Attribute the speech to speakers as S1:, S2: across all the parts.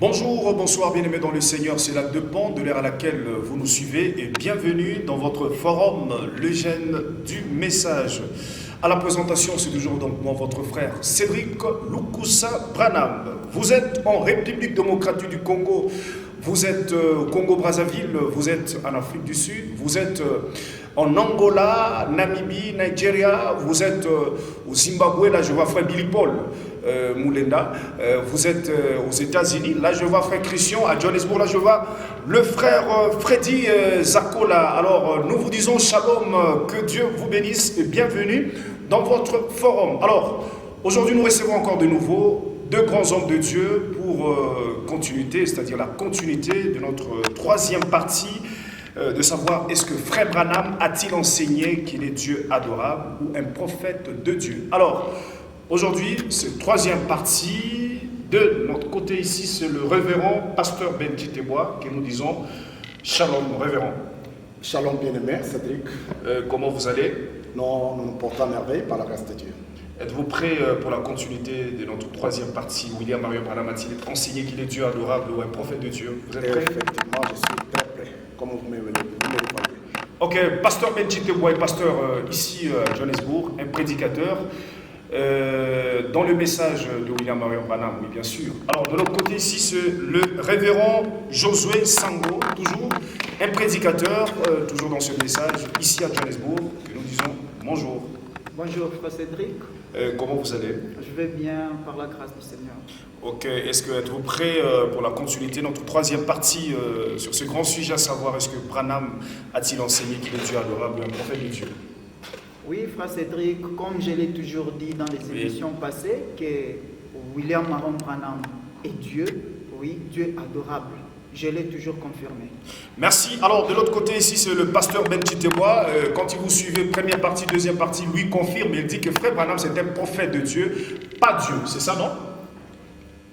S1: Bonjour, bonsoir bien-aimés dans le Seigneur, c'est la dépend de l'ère à laquelle vous nous suivez et bienvenue dans votre forum, le gène du message. À la présentation, c'est toujours donc moi, votre frère Cédric Lukusa Branham. Vous êtes en République démocratique du Congo, vous êtes au Congo-Brazzaville, vous êtes en Afrique du Sud, vous êtes en Angola, Namibie, Nigeria, vous êtes au Zimbabwe, là je vois frère Billy Paul Moulenda, vous êtes aux États-Unis, là je vois frère Christian à Johannesburg, là je vois le frère Freddy Zakola. Alors nous vous disons shalom, que Dieu vous bénisse et bienvenue dans votre forum. Alors aujourd'hui nous recevons encore de nouveau deux grands hommes de Dieu pour continuité, c'est-à-dire la continuité de notre troisième partie, de savoir est-ce que frère Branham a-t-il enseigné qu'il est Dieu adorable ou un prophète de Dieu. Alors, aujourd'hui, c'est la troisième partie. De notre côté ici, c'est le révérend pasteur Benji Tebois que nous disons shalom, révérend.
S2: Shalom bien-aimé, Cédric.
S1: Comment vous allez?
S2: Nous nous portons à merveille par la grâce de Dieu.
S1: Êtes-vous prêt pour la continuité de notre troisième partie? William Marion Branham a-t-il enseigné qu'il est Dieu adorable ou un prophète de Dieu? Vous êtes prêt?
S2: Effectivement, je suis très prêt, comme vous me demandez.
S1: Ok, pasteur Benji Tebois est pasteur ici à Johannesburg, un prédicateur. Dans le message de William Marion Branham, oui bien sûr. Alors de l'autre côté ici, c'est le révérend Josué Sango, toujours un prédicateur, toujours dans ce message, ici à Johannesburg, que nous disons bonjour.
S3: Bonjour, frère Cédric.
S1: Comment vous allez?
S3: Je vais bien par la grâce du Seigneur.
S1: Ok, est-ce que êtes-vous prêt pour la continuité de notre troisième partie sur ce grand sujet, à savoir est-ce que Branham a-t-il enseigné qu'il est Dieu adorable, un prophète de Dieu?
S3: Oui, frère Cédric, comme je l'ai toujours dit dans les émissions passées, que William Marion Branham est Dieu, oui, Dieu adorable. Je l'ai toujours confirmé.
S1: Merci. Alors, de l'autre côté, ici, c'est le pasteur Benji Tebois. Quand il vous suivez, première partie, deuxième partie, lui confirme. Il dit que frère Branham, c'est un prophète de Dieu, pas Dieu. C'est ça, non?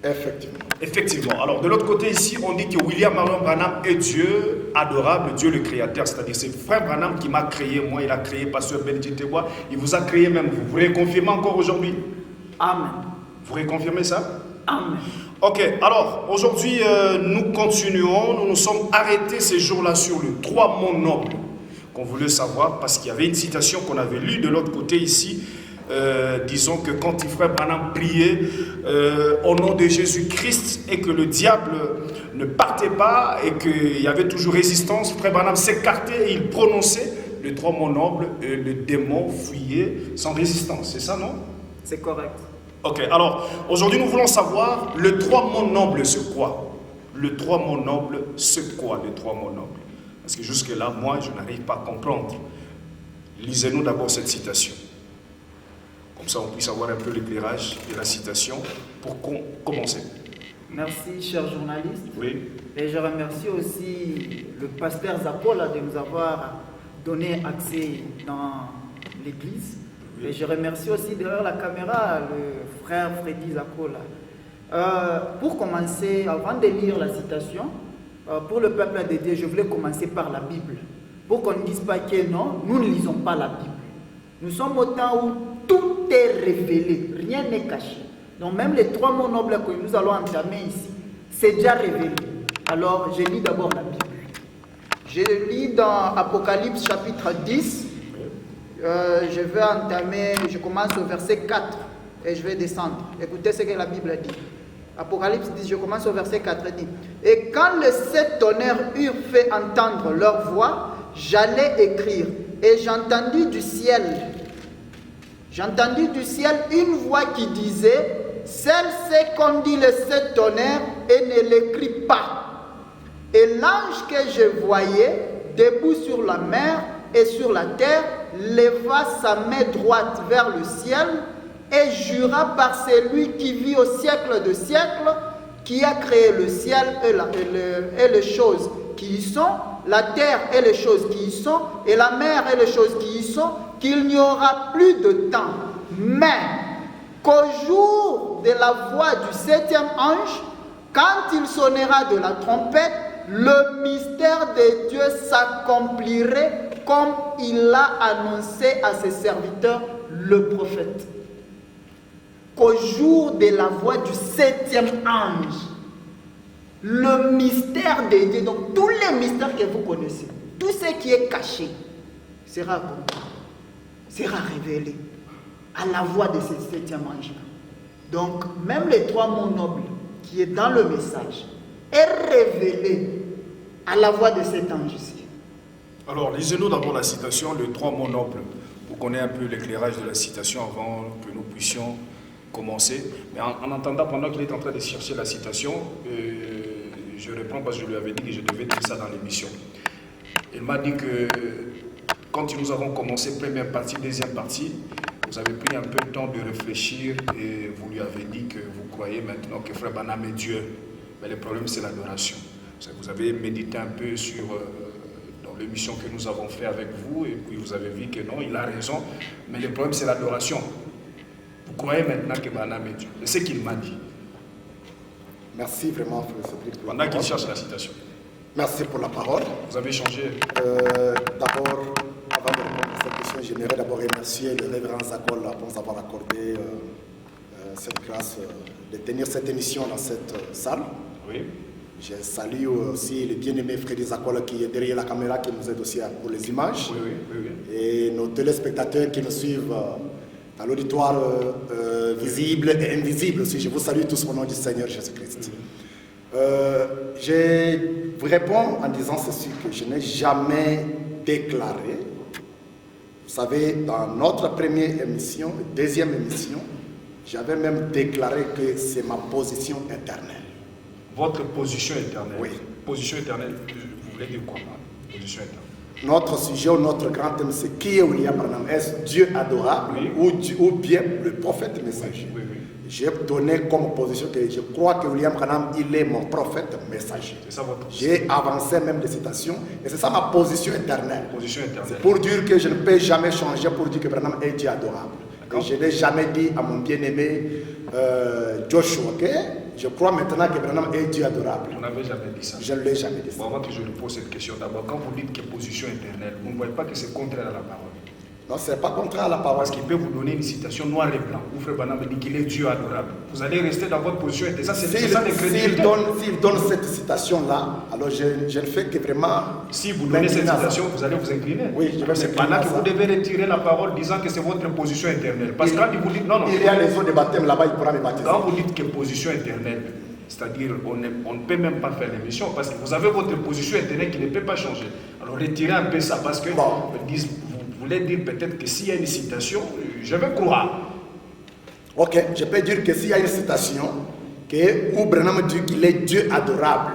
S2: Effectivement.
S1: Effectivement. Alors, de l'autre côté, ici, on dit que William Marion Branham est Dieu adorable, Dieu le créateur. C'est-à-dire, c'est frère Branham qui m'a créé. Moi, il a créé pasteur Benji Tebois. Il vous a créé même vous. Vous voulez confirmer encore aujourd'hui?
S3: Amen.
S1: Vous voulez confirmer ça?
S3: Amen.
S1: Ok, alors aujourd'hui nous continuons, nous nous sommes arrêtés ces jours-là sur le 3 mots nobles qu'on voulait savoir parce qu'il y avait une citation qu'on avait lue de l'autre côté ici, disons que quand il frère Branham priait au nom de Jésus-Christ et que le diable ne partait pas et qu'il y avait toujours résistance, frère Branham s'écartait et il prononçait les 3 mots nobles et le démon fuyait sans résistance, c'est ça non?
S3: C'est correct.
S1: Ok, alors aujourd'hui nous voulons savoir le 3 mots nobles c'est quoi? Le 3 mots nobles c'est quoi les 3 mots nobles? Parce que jusque là moi je n'arrive pas à comprendre. Lisez-nous d'abord cette citation. Comme ça on puisse avoir un peu l'éclairage de la citation pour commencer.
S3: Merci, cher journaliste.
S1: Oui.
S3: Et je remercie aussi le pasteur Zakola de nous avoir donné accès dans l'église. Et je remercie aussi derrière la caméra le frère Freddy Zakola. Pour commencer, avant de lire la citation, pour le peuple de Dieu, je voulais commencer par la Bible. Pour qu'on ne dise pas que non, nous ne lisons pas la Bible. Nous sommes au temps où tout est révélé, rien n'est caché. Donc même les 3 mots nobles que nous allons entamer ici, c'est déjà révélé. Alors je lis d'abord la Bible. Je lis dans Apocalypse chapitre 10. Je vais entamer, je commence au verset 4 et je vais descendre. Écoutez ce que la Bible dit. Apocalypse 10, je commence au verset 4, il dit: et quand les 7 tonnerres eurent fait entendre leur voix, j'allais écrire, et j'entendis du ciel une voix qui disait: celle-ci qu'on dit les 7 tonnerres et ne l'écrit pas. Et l'ange que je voyais debout sur la mer et sur la terre leva sa main droite vers le ciel et jura par celui qui vit au siècle de siècles, qui a créé le ciel et les choses qui y sont, la terre et les choses qui y sont, et la mer et les choses qui y sont, qu'il n'y aura plus de temps, mais qu'au jour de la voix du 7e ange, quand il sonnera de la trompette, le mystère de Dieu s'accomplirait comme il l'a annoncé à ses serviteurs, le prophète. Qu'au jour de la voix du 7e ange, le mystère de Dieu, donc tous les mystères que vous connaissez, tout ce qui est caché, sera accompli, sera révélé à la voix de ce septième ange. Donc, même les 3 mots nobles qui est dans le message est révélé à la voix de cet ange ici.
S1: Alors, lisez-nous d'abord la citation, les 3 mots nobles, pour connaître un peu l'éclairage de la citation avant que nous puissions commencer. Mais en attendant, pendant qu'il est en train de chercher la citation, je réponds parce que je lui avais dit que je devais dire ça dans l'émission. Il m'a dit que quand nous avons commencé première partie, deuxième partie, vous avez pris un peu de temps de réfléchir et vous lui avez dit que vous croyez maintenant que Frère Branham est Dieu. Mais le problème, c'est l'adoration. Vous avez médité un peu sur dans l'émission que nous avons fait avec vous et puis vous avez vu que non, il a raison. Mais le problème, c'est l'adoration. Vous croyez maintenant que Branham est Dieu. C'est ce qu'il m'a dit.
S2: Merci vraiment, Frère Cédric.
S1: Pendant qu'il cherche la citation.
S2: Merci pour la parole.
S1: Vous avez changé.
S2: D'abord, avant de répondre à cette question, j'aimerais d'abord remercier le révérend Zakol pour nous avoir accordé cette grâce de tenir cette émission dans cette salle.
S1: Oui.
S2: Je salue aussi le bien-aimé Frédéric Zakol qui est derrière la caméra, qui nous aide aussi pour les images.
S1: Oui.
S2: Et nos téléspectateurs qui nous suivent dans l'auditoire visible et invisible aussi. Je vous salue tous au nom du Seigneur Jésus-Christ. Je vous réponds en disant ceci, que je n'ai jamais déclaré. Vous savez, dans notre première émission, deuxième émission, j'avais même déclaré que c'est ma position éternelle.
S1: Votre position éternelle.
S2: Oui.
S1: Position éternelle, vous voulez dire quoi, position éternelle?
S2: Notre sujet, notre grand thème, c'est qui est William Branham? Est-ce Dieu adorable,
S1: oui,
S2: ou bien le prophète messager?
S1: Oui.
S2: J'ai donné comme position que je crois que William Branham, il est mon prophète messager.
S1: C'est ça votre position.
S2: J'ai avancé même des citations, et c'est ça ma position éternelle.
S1: Position éternelle.
S2: C'est pour dire que je ne peux jamais changer, pour dire que Branham est Dieu adorable. Et je n'ai jamais dit à mon bien-aimé Joshua que je crois maintenant que Branham est Dieu adorable.
S1: Vous n'avez jamais dit ça.
S2: Je ne l'ai jamais dit ça.
S1: Bon, avant que je lui pose cette question, d'abord, quand vous dites que position éternelle, vous ne voyez pas que c'est contraire à la parole.
S2: Non, ce n'est pas contraire à la parole.
S1: Parce qu'il peut vous donner une citation noir et blanc, où Frère Branham dit qu'il est Dieu adorable. Vous allez rester dans votre position éternelle. Ça, c'est ça l'incrédulité.
S2: S'il donne cette citation-là, alors je ne fais que vraiment...
S1: Si vous donnez cette citation, vous allez vous incliner.
S2: Oui, je vais
S1: c'est pas là que vous devez retirer la parole disant que c'est votre position éternelle. Parce que quand vous dites non.
S2: Il y a les eaux de baptême là-bas, il pourra me baptiser.
S1: Quand vous dites que position éternelle, c'est-à-dire on ne peut même pas faire l'émission parce que vous avez votre position éternelle qui ne peut pas changer. Alors retirez un peu ça parce que vous voulez dire peut-être que s'il y a une citation, je vais croire.
S2: Ok, je peux dire que s'il y a une citation où Branham dit qu'il est Dieu adorable,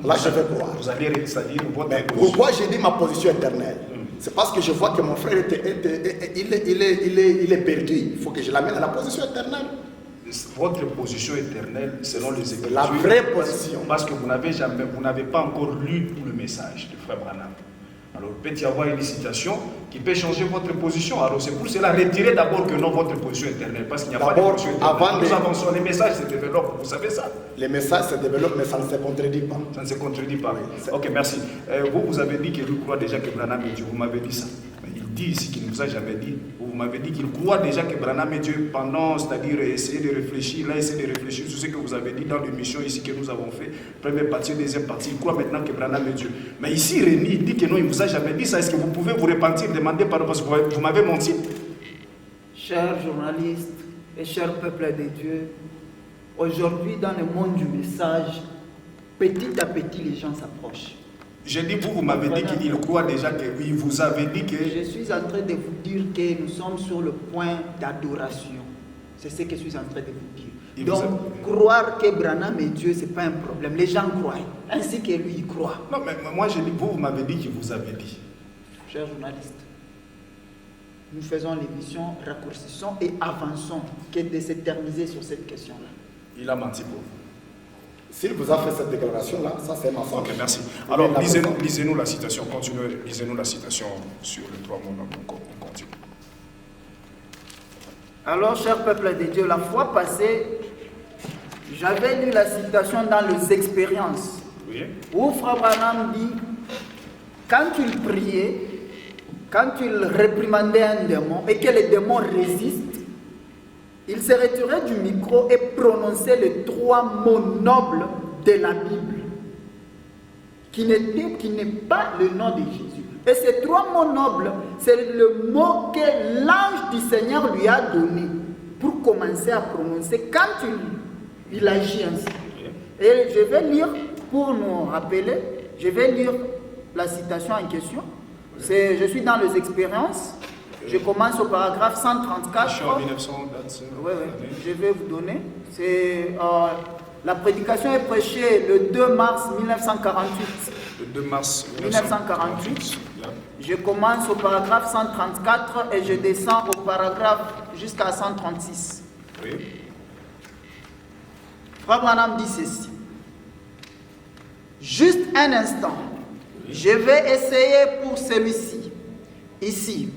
S2: là je vais croire.
S1: Vous allez c'est-à-dire votre
S2: Mais
S1: position.
S2: pourquoi j'ai dit ma position éternelle? C'est parce que je vois que mon frère il est perdu. Il faut que je l'amène à la position éternelle.
S1: Votre position éternelle selon les Écritures.
S2: La vraie position.
S1: Parce que vous n'avez pas encore lu tout le message de Frère Branham. Alors il peut y avoir une citation qui peut changer votre position. Alors c'est pour cela, retirez d'abord que non votre position éternelle. Parce qu'il n'y a pas de position éternelle. Nous avançons, les messages se développent, vous savez ça.
S2: Les messages se développent, mais ça ne se contredit pas.
S1: Ça ne se contredit pas. Ok, merci. Vous avez dit qu'il croit déjà que Branham est Dieu. Vous m'avez dit ça. Mais il dit ici qu'il ne vous a jamais dit. Vous m'avez dit qu'il croit déjà que Branham est Dieu pendant, c'est-à-dire essayer de réfléchir. Là, essayer de réfléchir sur ce que vous avez dit dans l'émission ici que nous avons fait. Première partie, deuxième partie. Il croit maintenant que Branham est Dieu. Mais ici, Rémi, il dit que non, il ne vous a jamais dit ça. Est-ce que vous pouvez vous repentir, demander pardon parce que vous m'avez menti?
S3: Chers journalistes et chers peuple de Dieu, aujourd'hui dans le monde du message, petit à petit les gens s'approchent.
S1: J'ai dit, vous m'avez dit qu'il croit déjà que oui, vous avez dit que...
S3: Je suis en train de vous dire que nous sommes sur le point d'adoration. C'est ce que je suis en train de vous dire. Donc, croire que Branham est Dieu, ce n'est pas un problème. Les gens croient, ainsi que lui, il croit.
S1: Non, mais moi, j'ai dit, vous m'avez dit qu'il vous avait dit.
S3: Chers journalistes, nous faisons l'émission, raccourcissons et avançons que de s'éterniser sur cette question-là.
S1: Il a menti pour vous.
S2: S'il vous a fait cette déclaration-là, ça c'est ma faute.
S1: Ok, merci. Alors, lisez-nous la citation. Continuez, lisez-nous la citation sur les 3 mots. On continue.
S3: Alors, cher peuple de Dieu, la fois passée, j'avais lu la citation dans les expériences.
S1: Oui.
S3: Où Frère Branham dit, quand il priait, quand il réprimandait un démon et que le démon résiste, il se retirait du micro et prononçait les 3 mots nobles de la Bible. qui n'est pas le nom de Jésus. Et ces 3 mots nobles, c'est le mot que l'ange du Seigneur lui a donné pour commencer à prononcer quand il agit ainsi. Et je vais lire, pour nous rappeler, je vais lire la citation en question. Je suis dans les expériences. Je commence au paragraphe 134.
S1: En 1900, date.
S3: Oui, je vais vous donner. La prédication est prêchée le 2 mars 1948.
S1: Le 2 mars
S3: 1948. Je commence au paragraphe 134 et je descends au paragraphe jusqu'à 136.
S1: Oui.
S3: Frère Branham dit ceci. Juste un instant. Je vais essayer pour celui-ci. Ici.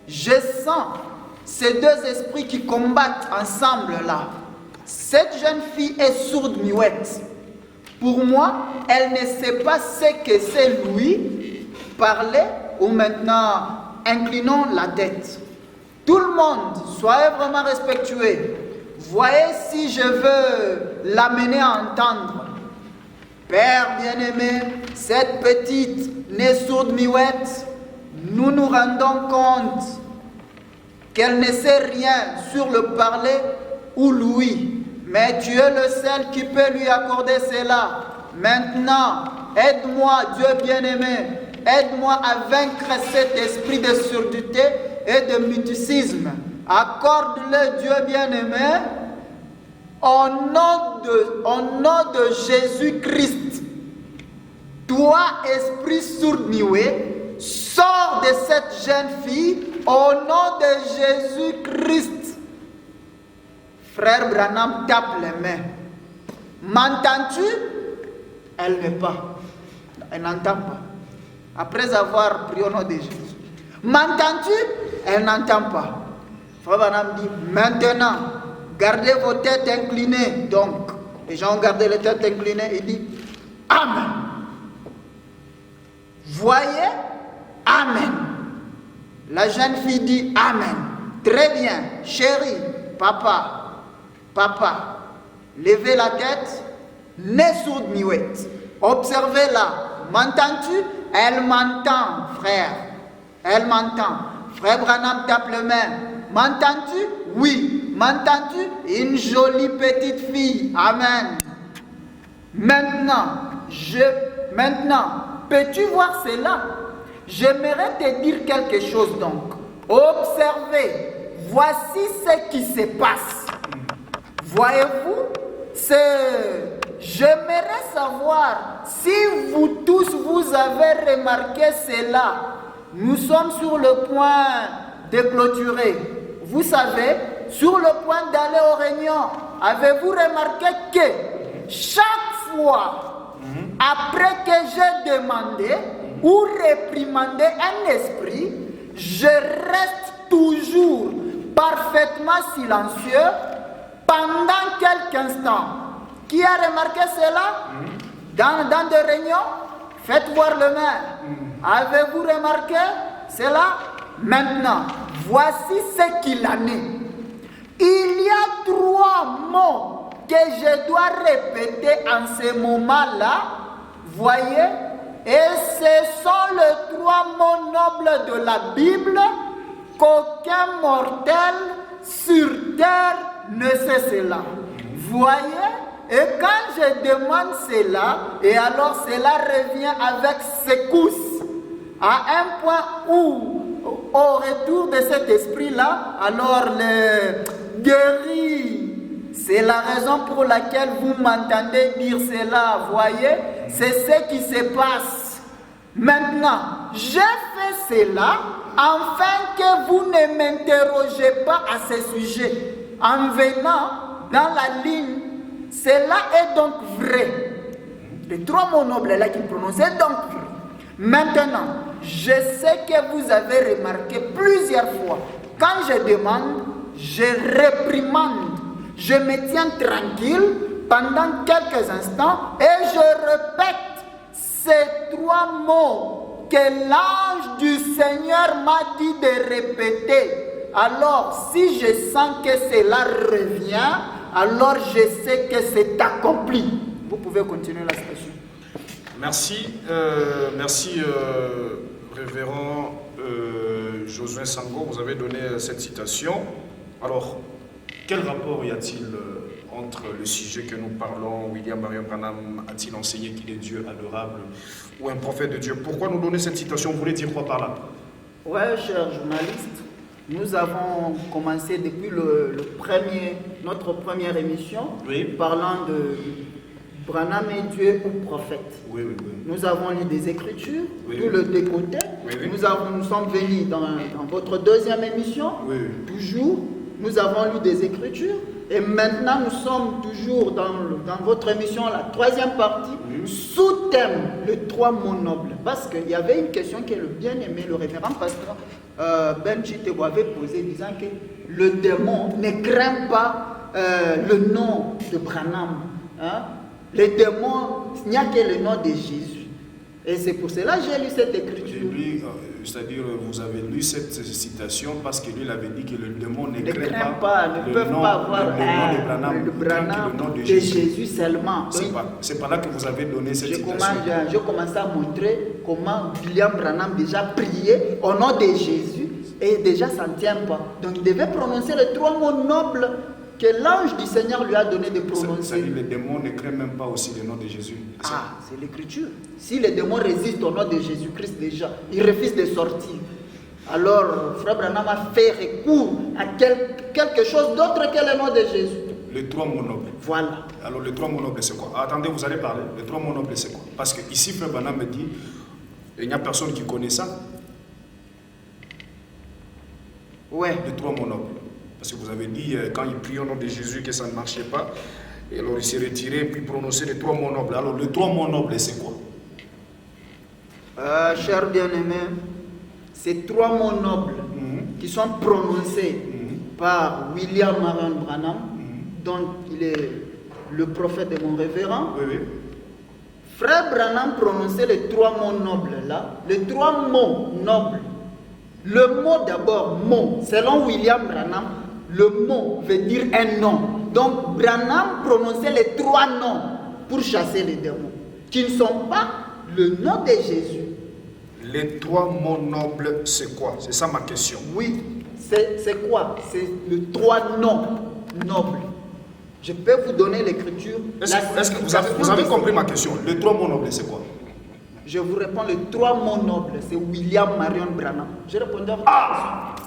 S3: Je sens ces 2 esprits qui combattent ensemble là. Cette jeune fille est sourde-muette. Pour moi, elle ne sait pas ce que c'est lui parler ou maintenant inclinons la tête. Tout le monde, soyez vraiment respectueux. Voyez si je veux l'amener à entendre. Père bien-aimé, cette petite née sourde-muette, nous nous rendons compte qu'elle ne sait rien sur le parler ou l'ouïe. Mais tu es le seul qui peut lui accorder cela. Maintenant, aide-moi, Dieu bien-aimé. Aide-moi à vaincre cet esprit de surdité et de mysticisme. Accorde-le, Dieu bien-aimé, au nom de Jésus-Christ. Toi, esprit sourd-muet, sors de cette jeune fille au nom de Jésus-Christ. Frère Branham tape les mains. M'entends-tu? Elle n'est pas. Elle n'entend pas. Après avoir prié au nom de Jésus. M'entends-tu? Elle n'entend pas. Frère Branham dit, maintenant, gardez vos têtes inclinées. Donc, les gens ont gardé les têtes inclinées. Il dit, Amen. Voyez? Amen. La jeune fille dit, Amen. Très bien, chérie, papa. Papa, levez la tête, nez sourde-muette. Observez-la. M'entends-tu? Elle m'entend, frère. Elle m'entend. Frère Branham tape les mains. M'entends-tu? Oui. M'entends-tu? Une jolie petite fille. Amen. Maintenant, peux-tu voir cela? J'aimerais te dire quelque chose donc. Observez. Voici ce qui se passe. Voyez-vous, j'aimerais savoir si vous tous vous avez remarqué cela. Nous sommes sur le point de clôturer. Vous savez, sur le point d'aller aux réunions. Avez-vous remarqué que chaque fois, après que j'ai demandé ou réprimandé un esprit, je reste toujours parfaitement silencieux pendant quelques instants. Qui a remarqué cela? Dans des réunions? Faites voir le maire. Avez-vous remarqué cela? Maintenant, voici ce qu'il en est. Il y a 3 mots que je dois répéter en ce moment-là. Voyez? Et ce sont les 3 mots nobles de la Bible qu'aucun mortel sur terre ne sait cela. Voyez? Et quand je demande cela, et alors cela revient avec secousse, à un point où, au retour de cet esprit-là, alors le guéri, c'est la raison pour laquelle vous m'entendez dire cela, voyez? C'est ce qui se passe. Maintenant, j'ai fait cela afin que vous ne m'interrogez pas à ce sujet. En venant dans la ligne, cela est donc vrai. Les 3 mots nobles là qu'il prononce est donc vrai. Maintenant, je sais que vous avez remarqué plusieurs fois, quand je demande, je réprimande, je me tiens tranquille pendant quelques instants et je répète ces 3 mots que l'ange du Seigneur m'a dit de répéter. Alors, si je sens que cela revient, alors je sais que c'est accompli. Vous pouvez continuer la station.
S1: Merci, révérend Josué Sango, vous avez donné cette citation. Alors, quel rapport y a-t-il entre le sujet que nous parlons? William Marion Branham a-t-il enseigné qu'il est Dieu adorable ou un prophète de Dieu? Pourquoi nous donner cette citation? Vous voulez dire quoi par là?
S3: Ouais, cher journaliste, nous avons commencé depuis notre première émission,
S1: Oui.
S3: parlant de Branham est Dieu ou prophète.
S1: Oui, oui, oui.
S3: Nous avons lu des Écritures,
S1: Oui,
S3: tout
S1: oui.
S3: le décoté.
S1: Oui, oui.
S3: Nous sommes venus dans votre deuxième émission,
S1: Oui, oui.
S3: toujours, nous avons lu des Écritures. Et maintenant, nous sommes toujours dans votre émission, la troisième partie,
S1: Oui.
S3: sous-thème, le 3 mots nobles. Parce qu'il y avait une question que le bien-aimé, le révérend pasteur Ben Chitebo avait posée, disant que le démon ne craint pas le nom de Branham. Hein? Les démons, il n'y a que le nom de Jésus. Et c'est pour cela que j'ai lu cette écriture.
S1: C'est-à-dire, vous avez lu cette citation parce que lui, il avait dit que le démon ne
S3: Ne
S1: craint
S3: pas, ne peuvent pas avoir
S1: le nom de Branham,
S3: le Branham
S1: le nom de
S3: de
S1: Jésus.
S3: Jésus seulement.
S1: C'est pas là que vous avez donné cette citation.
S3: Je commence à montrer comment William Branham déjà priait au nom de Jésus et déjà ça ne tient pas. Donc il devait prononcer les 3 mots nobles que l'ange du Seigneur lui a donné de prononcer.
S1: C'est-à-dire les démons ne craignent même pas aussi le nom de Jésus.
S3: Ah, c'est l'écriture. Si les démons résistent au nom de Jésus-Christ déjà, ils refusent de sortir. Alors, Frère Branham a fait recours à quelque chose d'autre que le nom de Jésus.
S1: Les 3 mots nobles.
S3: Voilà.
S1: Alors, les 3 mots nobles, c'est quoi? Attendez, vous allez parler. Les 3 mots nobles, c'est quoi? Parce que ici, Frère Branham me dit, il n'y a personne qui connaît ça.
S3: Ouais.
S1: Les 3 mots nobles. Parce que vous avez dit, quand il prie au nom de Jésus, que ça ne marchait pas. Et alors, il s'est retiré et puis prononçait les 3 mots nobles. Alors, les 3 mots nobles, c'est quoi?
S3: Cher bien-aimé, ces 3 mots nobles qui sont prononcés par William Marion Branham, dont il est le prophète de mon révérend.
S1: Oui, oui.
S3: Frère Branham prononçait les 3 mots nobles là, les 3 mots nobles. Le mot d'abord, mot, selon William Branham, le mot veut dire un nom. Donc Branham prononçait les 3 noms pour chasser les démons, qui ne sont pas le nom de Jésus.
S1: Les 3 mots nobles, c'est quoi? C'est ça ma question.
S3: Oui, c'est quoi? C'est les 3 noms nobles. Je peux vous donner l'écriture.
S1: Est-ce que vous avez compris ma question? Les 3 mots nobles, c'est quoi?
S3: Je vous réponds, les 3 mots nobles, c'est William Marion Branham. Je répondais à votre question.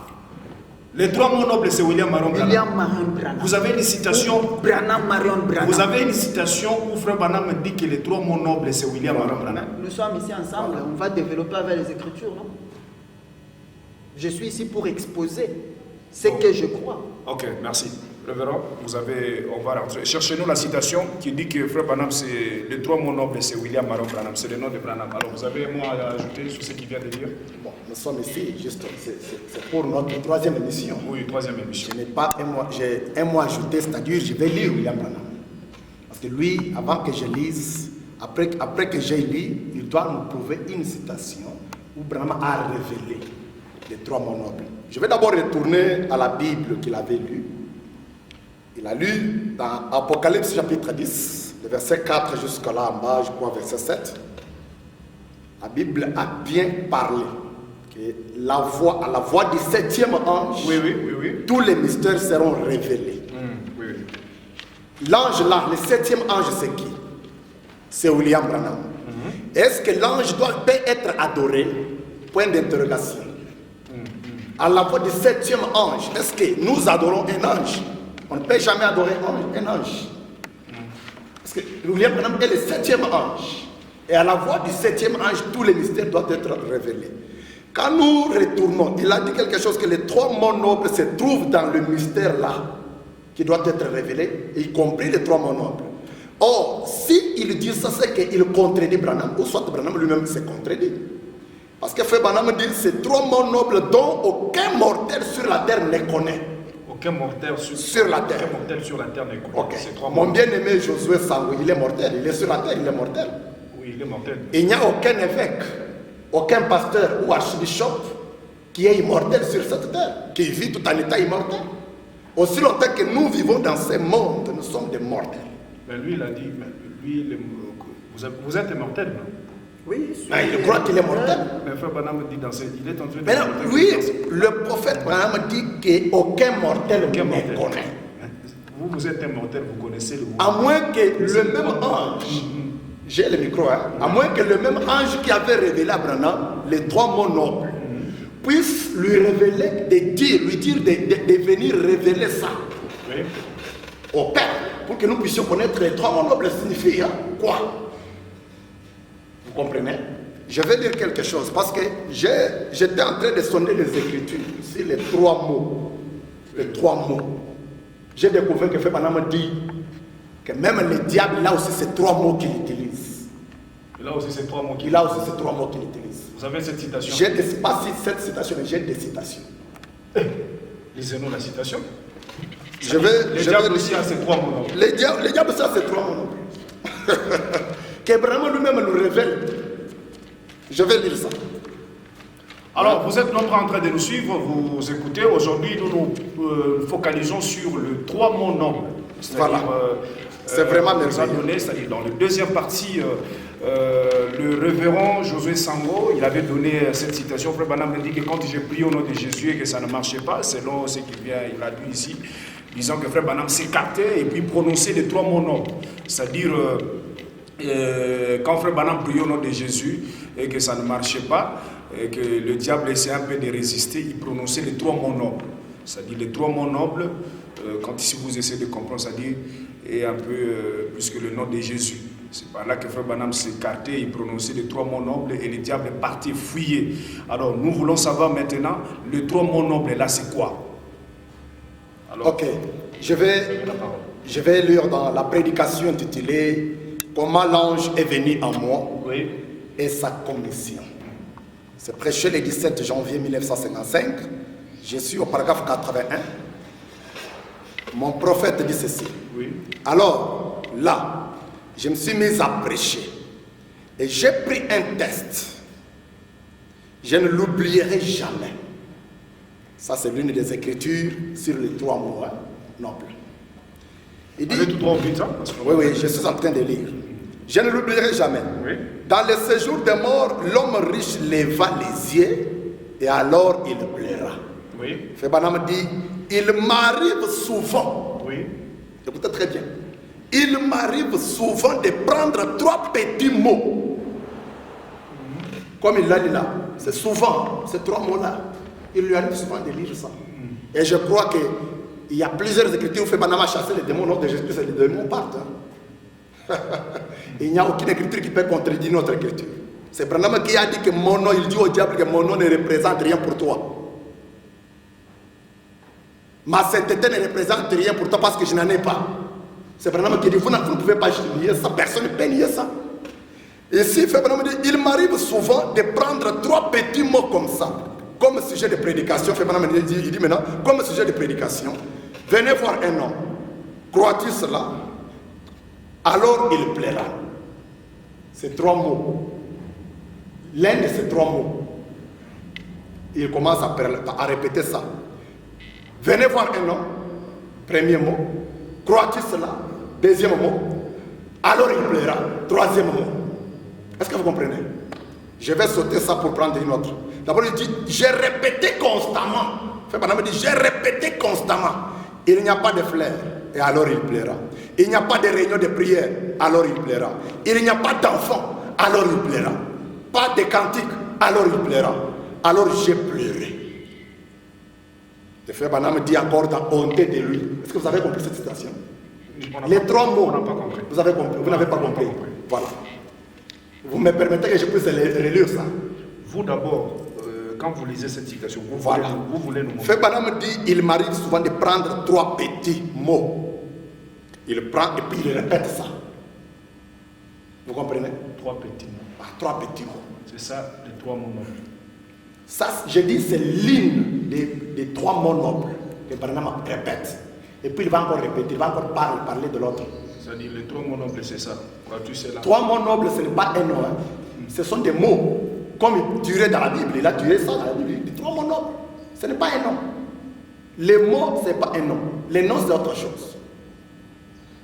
S1: Les 3 mots nobles, c'est William Marion Branham.
S3: William Marion Branham.
S1: Vous avez une citation.
S3: Branham Marion Branham.
S1: Vous avez une citation où Frère Branham dit que les 3 mots nobles, c'est William Marion Branham.
S3: Nous sommes ici ensemble, on va développer avec les Écritures, non? Je suis ici pour exposer ce que je crois.
S1: Ok, merci. Révérend, on va rentrer. Cherchez-nous la citation qui dit que Frère Branham, c'est les 3 mots nobles, c'est William Marion Branham, c'est le nom de Branham. Alors, vous avez un mot à ajouter sur ce qu'il vient de dire?
S2: Bon, nous sommes ici, juste, c'est pour notre troisième émission.
S1: Oui, troisième émission.
S2: Je n'ai pas j'ai un mot à ajouter, c'est-à-dire je vais lire William Branham. Parce que lui, avant que je lise, après que j'ai lu, il doit nous prouver une citation où Branham a révélé les 3 mots nobles. Je vais d'abord retourner à la Bible qu'il avait lue. Il a lu dans Apocalypse chapitre 10, le verset 4 jusqu'à là en bas, je crois verset 7. La Bible a bien parlé que à la voix du 7e ange,
S1: Oui.
S2: tous les mystères seront révélés.
S1: Oui.
S2: L'ange là, le 7e ange, c'est qui? C'est William Branham. Est-ce que l'ange peut être adoré? Point d'interrogation. À la voix du 7e ange, est-ce que nous adorons un ange? On ne peut jamais adorer un ange. Parce que William Branham est le 7e ange. Et à la voix du 7e ange, tous les mystères doivent être révélés. Quand nous retournons, il a dit quelque chose que les 3 mots nobles se trouvent dans le mystère là, qui doit être révélé, y compris les 3 mots nobles. Or, s'il dit ça, c'est qu'il contredit Branham, ou soit Branham lui-même s'est contredit. Parce que Frère Branham dit ces 3 mots nobles dont aucun mortel sur la terre ne connaît.
S1: Aucun mortel
S2: sur la terre.
S1: Aucun mortel sur la terre ne connaît.
S2: Okay. Mon bien-aimé Josué Sango, il est mortel. Il est sur la terre, il est mortel.
S1: Oui, il est mortel.
S2: Il n'y a aucun évêque, aucun pasteur ou archbishop qui est immortel sur cette terre, qui vit tout en état immortel. Aussi longtemps que nous vivons dans ce monde, nous sommes des mortels.
S1: Mais lui, il a dit, vous êtes immortel, non?
S3: Oui,
S2: Mais il croit qu'il est mortel.
S1: Mais frère Branham dit dans ce... Il est en train de...
S2: Mais non, oui, le prophète Branham dit qu'aucun mortel
S1: Aucun
S2: ne
S1: mortel.
S2: connaît.
S1: Vous êtes un mortel, vous connaissez le mot.
S2: À moins que le même ange, j'ai le micro, hein, à moins que le même ange qui avait révélé à Branham les 3 mots nobles puisse lui révéler, lui dire de venir révéler ça
S1: Oui.
S2: au Père, pour que nous puissions connaître les 3 mots nobles signifient quoi. Vous comprenez? Je vais dire quelque chose parce que j'étais en train de sonner les Écritures sur les 3 mots. Les 3 mots. J'ai découvert que Frère Branham dit que même le diable, il a aussi ces 3 mots qu'il utilise.
S1: Et là aussi, c'est 3 mots qui...
S2: Il a aussi ces 3 mots qu'il utilise.
S1: Vous avez cette citation?
S2: J'ai pas cette citation, mais j'ai des citations.
S1: Lisez-nous la citation.
S2: Le
S1: diable aussi a ces 3 mots. Non?
S2: Les diables aussi a ces 3 mots. Que Branham lui-même nous révèle. Je vais lire ça.
S1: Alors, vous êtes nombreux en train de nous suivre, vous écoutez. Aujourd'hui, nous nous focalisons sur le 3 mots nobles.
S2: Voilà. C'est vraiment
S1: merveilleux. C'est-à-dire, dans la deuxième partie, le révérend Josué Sango, il avait donné cette citation. Frère Branham dit que quand j'ai prié au nom de Jésus et que ça ne marchait pas, selon ce qu'il vient, il a dit ici, disant que Frère Branham s'écartait et puis prononçait les 3 mots nobles. C'est-à-dire, quand Frère Branham priait au nom de Jésus et que ça ne marchait pas, et que le diable essayait un peu de résister, il prononçait les 3 mots nobles. C'est-à-dire les 3 mots nobles, quand ici vous essayez de comprendre, c'est-à-dire et un peu plus que le nom de Jésus. C'est par là que Frère Branham s'écartait, il prononçait les 3 mots nobles et le diable partait, fuyait. Alors nous voulons savoir maintenant, le 3 mots nobles, là c'est quoi? Alors,
S2: ok, je vais lire dans la prédication intitulée « Comment l'ange est venu en moi
S1: oui.
S2: et sa commission ». C'est prêché le 17 janvier 1955. Je suis au paragraphe 81. Mon prophète dit ceci.
S1: Oui.
S2: Alors, là, je me suis mis à prêcher. Et j'ai pris un test. Je ne l'oublierai jamais. Ça, c'est l'une des écritures sur les 3 mots nobles. Il dit...
S1: Allez tout droit au but, hein, parce que...
S2: Oui, je suis en train de lire. Je ne l'oublierai jamais.
S1: Oui.
S2: Dans le séjour des morts, l'homme riche leva les yeux et alors il pleura.
S1: Oui.
S2: Frère Branham dit, il m'arrive souvent,
S1: Oui.
S2: écoutez très bien, il m'arrive souvent de prendre 3 petits mots. Comme il l'a dit là, c'est souvent, ces 3 mots-là, il lui arrive souvent de lire ça. Et je crois qu'il y a plusieurs écritures où Frère Branham a chassé les démons, non de Jésus, c'est les démons partent. Il n'y a aucune écriture qui peut contredire notre écriture. C'est Branham qui a dit que mon nom, il dit au diable que mon nom ne représente rien pour toi. Ma sainteté ne représente rien pour toi parce que je n'en ai pas. C'est Branham qui dit, vous ne pouvez pas nier ça, personne ne peut nier ça. Et si Branham dit, il m'arrive souvent de prendre 3 petits mots comme ça, comme sujet de prédication. Branham il dit maintenant, comme sujet de prédication, venez voir un homme, crois-tu cela? Alors il plaira. Ces 3 mots. L'un de ces 3 mots. Il commence à répéter ça. Venez voir un homme. Premier mot. Crois-tu cela? Deuxième mot. Alors il plaira. Troisième mot. Est-ce que vous comprenez? Je vais sauter ça pour prendre une autre. D'abord il dit, j'ai répété constamment. Frère dit, j'ai répété constamment. Il n'y a pas de fleurs. Et alors il plaira. Il n'y a pas de réunion de prière, alors il plaira. Il n'y a pas d'enfant, alors il plaira. Pas de cantique, alors il plaira. Alors j'ai pleuré. Le frère Branham dit encore dans honte de lui. Est-ce que vous avez compris cette citation? Les 3 mots, vous avez compris, vous n'avez pas compris. Voilà. Vous me permettez que je puisse relire ça?
S1: Vous d'abord, quand vous lisez cette citation, vous voulez nous montrer.
S2: Frère Branham dit, il m'arrive souvent de prendre 3 petits mots. Il prend et puis il répète ça. Vous comprenez?
S1: 3 petits mots.
S2: 3 petits mots.
S1: C'est ça, les 3 mots nobles.
S2: Ça, je dis, c'est l'une des 3 mots nobles que Branham répète. Et puis il va encore répéter, il va encore parler de l'autre.
S1: C'est-à-dire, les 3 mots nobles, c'est ça. Crois-tu cela? 3
S2: mots nobles, ce n'est pas un nom. Hein. Ce sont des mots. Comme il durait dans la Bible. Il a duré ça dans la Bible. Il dit 3 mots nobles. Ce n'est pas un nom. Les mots, ce n'est pas un nom. Les noms, c'est autre chose.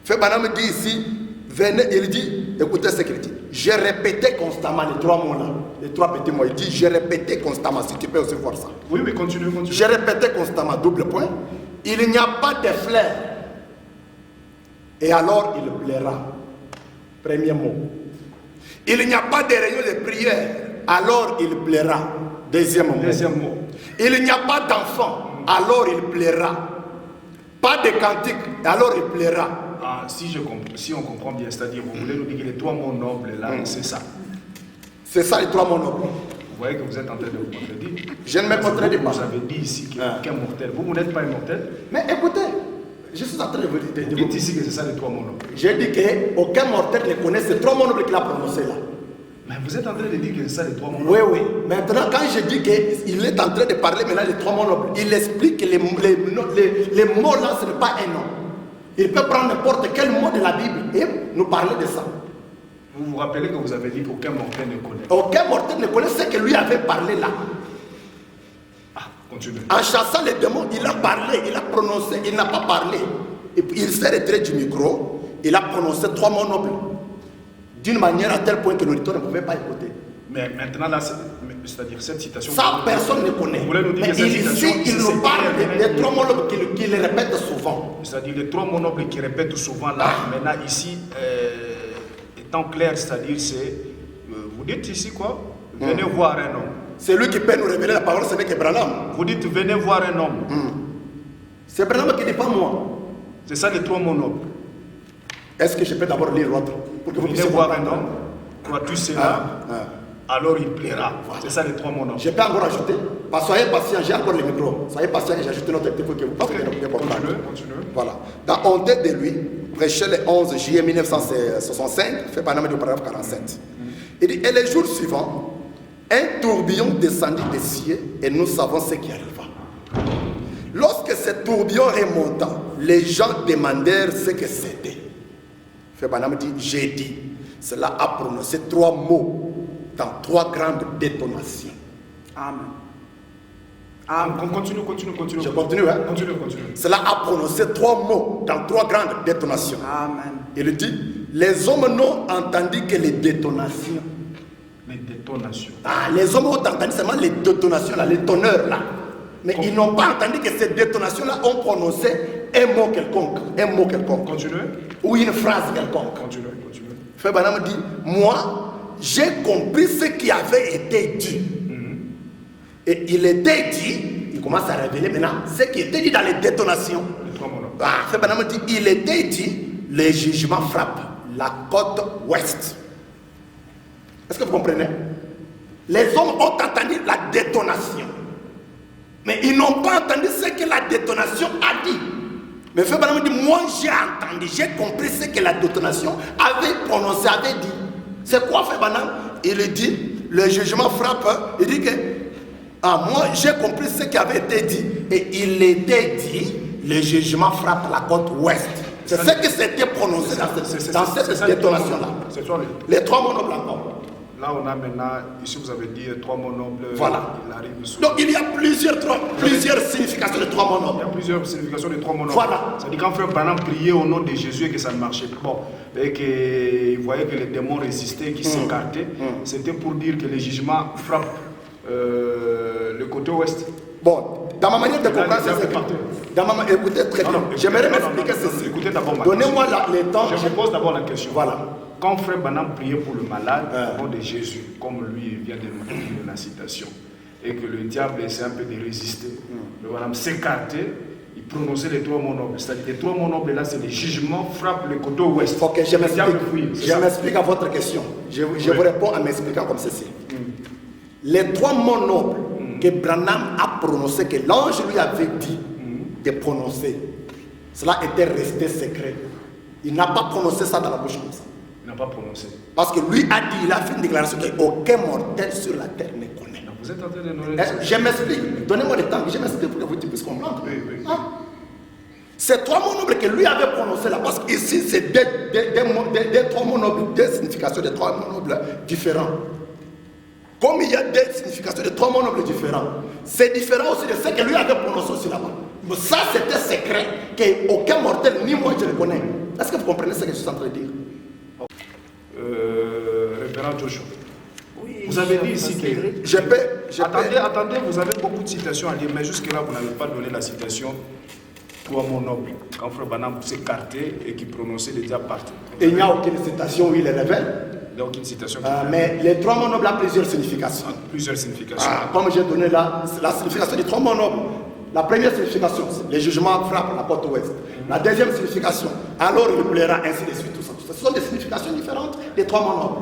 S2: Frère Branham dit ici, venez, il dit, écoutez ce qu'il dit. J'ai répété constamment les trois mots là, les trois petits mots. Il dit, j'ai répété constamment, si tu peux aussi voir ça.
S1: Oui, oui, continue, continue.
S2: J'ai répété constamment, double point. Il n'y a pas de fleurs. Et alors il plaira. Premier mot. Il n'y a pas de réunion de prière. Alors il plaira. Deuxième mot.
S1: Deuxième mot.
S2: Il n'y a pas d'enfant. Alors il plaira. Pas de cantique. Alors il plaira.
S1: Ah, si on comprend bien, c'est-à-dire, vous voulez nous dire que les trois mots nobles, là, c'est ça.
S2: C'est ça les trois mots nobles.
S1: Vous voyez que vous êtes en train de vous contredire.
S2: Je ne me contredis pas.
S1: Vous avez dit ici qu'un mortel. Vous n'êtes pas immortel.
S2: Mais écoutez, je suis en train de vous dire.
S1: Vous dites ici que c'est ça les trois mots nobles.
S2: J'ai dit qu'aucun mortel ne connaît ces trois mots nobles qu'il a prononcés là.
S1: Mais vous êtes en train de dire que c'est ça les trois mots nobles.
S2: Oui, oui. Maintenant, quand je dis qu'il est en train de parler maintenant des trois mots nobles, il explique que les mots là, ce n'est pas un nom. Il peut prendre n'importe quel mot de la Bible et nous parler de ça.
S1: Vous vous rappelez que vous avez dit qu'aucun mortel ne connaît.
S2: Aucun mortel ne connaît ce que lui avait parlé là.
S1: Ah, continue.
S2: En chassant les démons, il a parlé, il a prononcé, il n'a pas parlé. Et puis il s'est retiré du micro, il a prononcé trois mots nobles. D'une manière à tel point que l'auditeur ne pouvait pas écouter.
S1: Mais maintenant, là, c'est-à-dire cette citation.
S2: Ça, personne ne connaît.
S1: Vous voulez nous dire
S2: mais
S1: que cette
S2: ici,
S1: citation,
S2: il nous parle des trois mots nobles qu'il répète souvent.
S1: C'est-à-dire les trois mots nobles qui répètent souvent là. Maintenant, ici, étant clair, c'est-à-dire, c'est. Vous dites ici quoi? Venez voir un homme.
S2: C'est lui qui peut nous révéler la parole, ce n'est que Branham.
S1: Vous dites venez voir un homme.
S2: C'est Branham qui ne dit pas moi.
S1: C'est ça les trois mots nobles.
S2: Est-ce que je peux d'abord lire l'autre pour que vous
S1: Venez
S2: puissiez
S1: voir
S2: comprendre?
S1: un homme. Crois-tu cela? Alors il plaira.
S2: Voilà.
S1: C'est ça les trois mots nobles.
S2: Je peux encore ajouter. Soyez patient, j'ai encore le micro. Soyez patient et j'ajoute notre texte pour que vous puissiez comprendre.
S1: Continue.
S2: Voilà. Dans On tête de lui, prêché le 11 juillet 1965, fait par du paragraphe 47. Il dit, et les jours suivants, un tourbillon descendit des cieux et nous savons ce qui arriva. Lorsque ce tourbillon remonta, les gens demandèrent ce que c'était. Fait Banam dit, j'ai dit. Cela a prononcé trois mots dans trois grandes détonations.
S3: Amen.
S1: Continue.
S2: Je continue, hein?
S1: Continue.
S2: Cela a prononcé trois mots dans trois grandes détonations.
S3: Amen.
S2: Il dit, les hommes n'ont entendu que les détonations.
S1: Les détonations.
S2: Les hommes ont entendu seulement les détonations, là, les tonneurs là. Mais ils n'ont pas entendu que ces détonations-là ont prononcé un mot quelconque.
S1: Continue.
S2: Ou une phrase quelconque.
S1: Continue.
S2: Frère Branham dit, moi, j'ai compris ce qui avait été dit. Et il était dit, il commence à révéler maintenant ce qui était dit dans les détonations.
S1: Les trois mots nobles.
S2: Frère Branham dit, il était dit, les jugements frappent la côte ouest. Est-ce que vous comprenez? Les hommes ont entendu la détonation. Mais ils n'ont pas entendu ce que la détonation a dit. Mais Frère Branham dit, moi j'ai entendu, j'ai compris ce que la détonation avait prononcé, avait dit. C'est quoi Frère Branham? Il dit, le jugement frappe, il dit que, moi j'ai compris ce qui avait été dit. Et il était dit, le jugement frappe la côte ouest. C'est ce qui s'était prononcé dans cette détonation-là.
S1: C'est ça
S2: Les trois mots nobles encore.
S1: Là, on a maintenant, ici vous avez dit trois mots nobles.
S2: Voilà.
S1: Il arrive souvent.
S2: Donc il y a plusieurs significations de trois mots nobles.
S1: Il y a plusieurs significations des trois mots nobles.
S2: Voilà.
S1: C'est-à-dire quand Frère Branham priait au nom de Jésus et que ça ne marchait pas, et qu'il voyait que les démons résistaient, qu'ils s'écartaient, c'était pour dire que les jugements frappent le côté ouest.
S2: Bon, dans ma manière de comprendre, c'est écoutez très bien. J'aimerais m'expliquer ceci.
S1: Écoutez d'abord ma
S2: Donnez-moi le temps.
S1: Je me pose d'abord la question.
S2: Voilà.
S1: Quand Frère Branham priait pour le malade au nom de Jésus, comme lui vient de nous dire la citation, et que le diable essaie un peu de résister, le Branham s'écartait, il prononçait les trois mots nobles. C'est-à-dire les trois mots nobles là, c'est les jugements frappent le côté ouest.
S2: Ok, je m'explique à votre question. Je vous réponds en m'expliquant comme ceci. Les trois mots nobles que Branham a prononcés, que l'ange lui avait dit de prononcer, cela était resté secret. Il n'a pas prononcé ça dans la bouche comme ça.
S1: Il n'a pas prononcé.
S2: Parce que lui a dit, il a fait une déclaration qu'aucun mortel sur la terre ne connaît.
S1: Donc vous êtes en train de donner...
S2: Je m'explique. Donnez-moi le temps. Je m'explique pour que vous puissiez comprendre.
S1: Oui.
S2: C'est trois mots nobles que lui avait prononcés là. Parce qu'ici, c'est des trois mots nobles, des significations de trois mots nobles différents. Comme il y a des significations de trois mots nobles différents, c'est différent aussi de ce que lui avait prononcé aussi là-bas. Mais ça, c'était secret, qu'aucun mortel, ni moi, je le connais. Est-ce que vous comprenez ce que je suis en train de dire?
S1: Révérend Joshua.
S3: Oui,
S1: Vous avez
S3: cher
S1: dit ici
S3: Cédric.
S1: que... Attendez, vous avez beaucoup de citations à lire, mais jusque-là, vous n'avez pas donné la citation Toi mon noble, quand Frère Branham s'écartait et qui prononçait les diables partis.
S2: Il n'y a aucune citation où il les révèle.
S1: Il n'y a aucune citation.
S2: Mais les trois mots nobles ont plusieurs significations.
S1: Plusieurs significations.
S2: Comme j'ai donné la signification des trois mots nobles. La première signification, c'est les jugements frappent la porte ouest. La deuxième signification, alors il plaira, ainsi de suite, tout ça. Ce sont des significations différentes des trois mots nobles.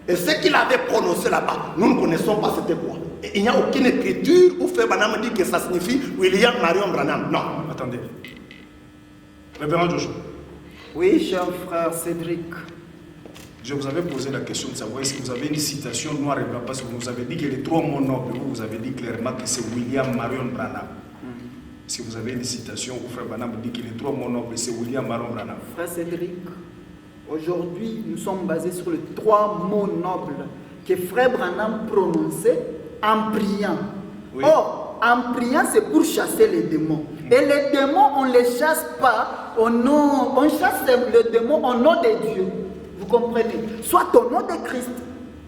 S2: Et ce qu'il avait prononcé là-bas, nous ne connaissons pas c'était quoi. Et il n'y a aucune écriture où Frère Branham dit que ça signifie William Marion Branham. Non.
S1: Attendez. Révérend Joshua.
S3: Oui, cher frère Cédric.
S1: Je vous avais posé la question de savoir est-ce que vous avez une citation noire et blanc, parce que vous nous avez dit que les trois mots nobles, vous avez dit clairement que c'est William Marion Branham. Est-ce que vous avez une citation où Frère Branham dit que les trois mots nobles, c'est William Marion Branham?
S3: Frère Cédric, aujourd'hui, nous sommes basés sur les trois mots nobles que Frère Branham prononçait en priant.
S1: Oui.
S3: Or, en priant, c'est pour chasser les démons. Et les démons, on ne les chasse pas au nom, on chasse les démons au nom de Dieu. Vous comprenez? Soit au nom de Christ.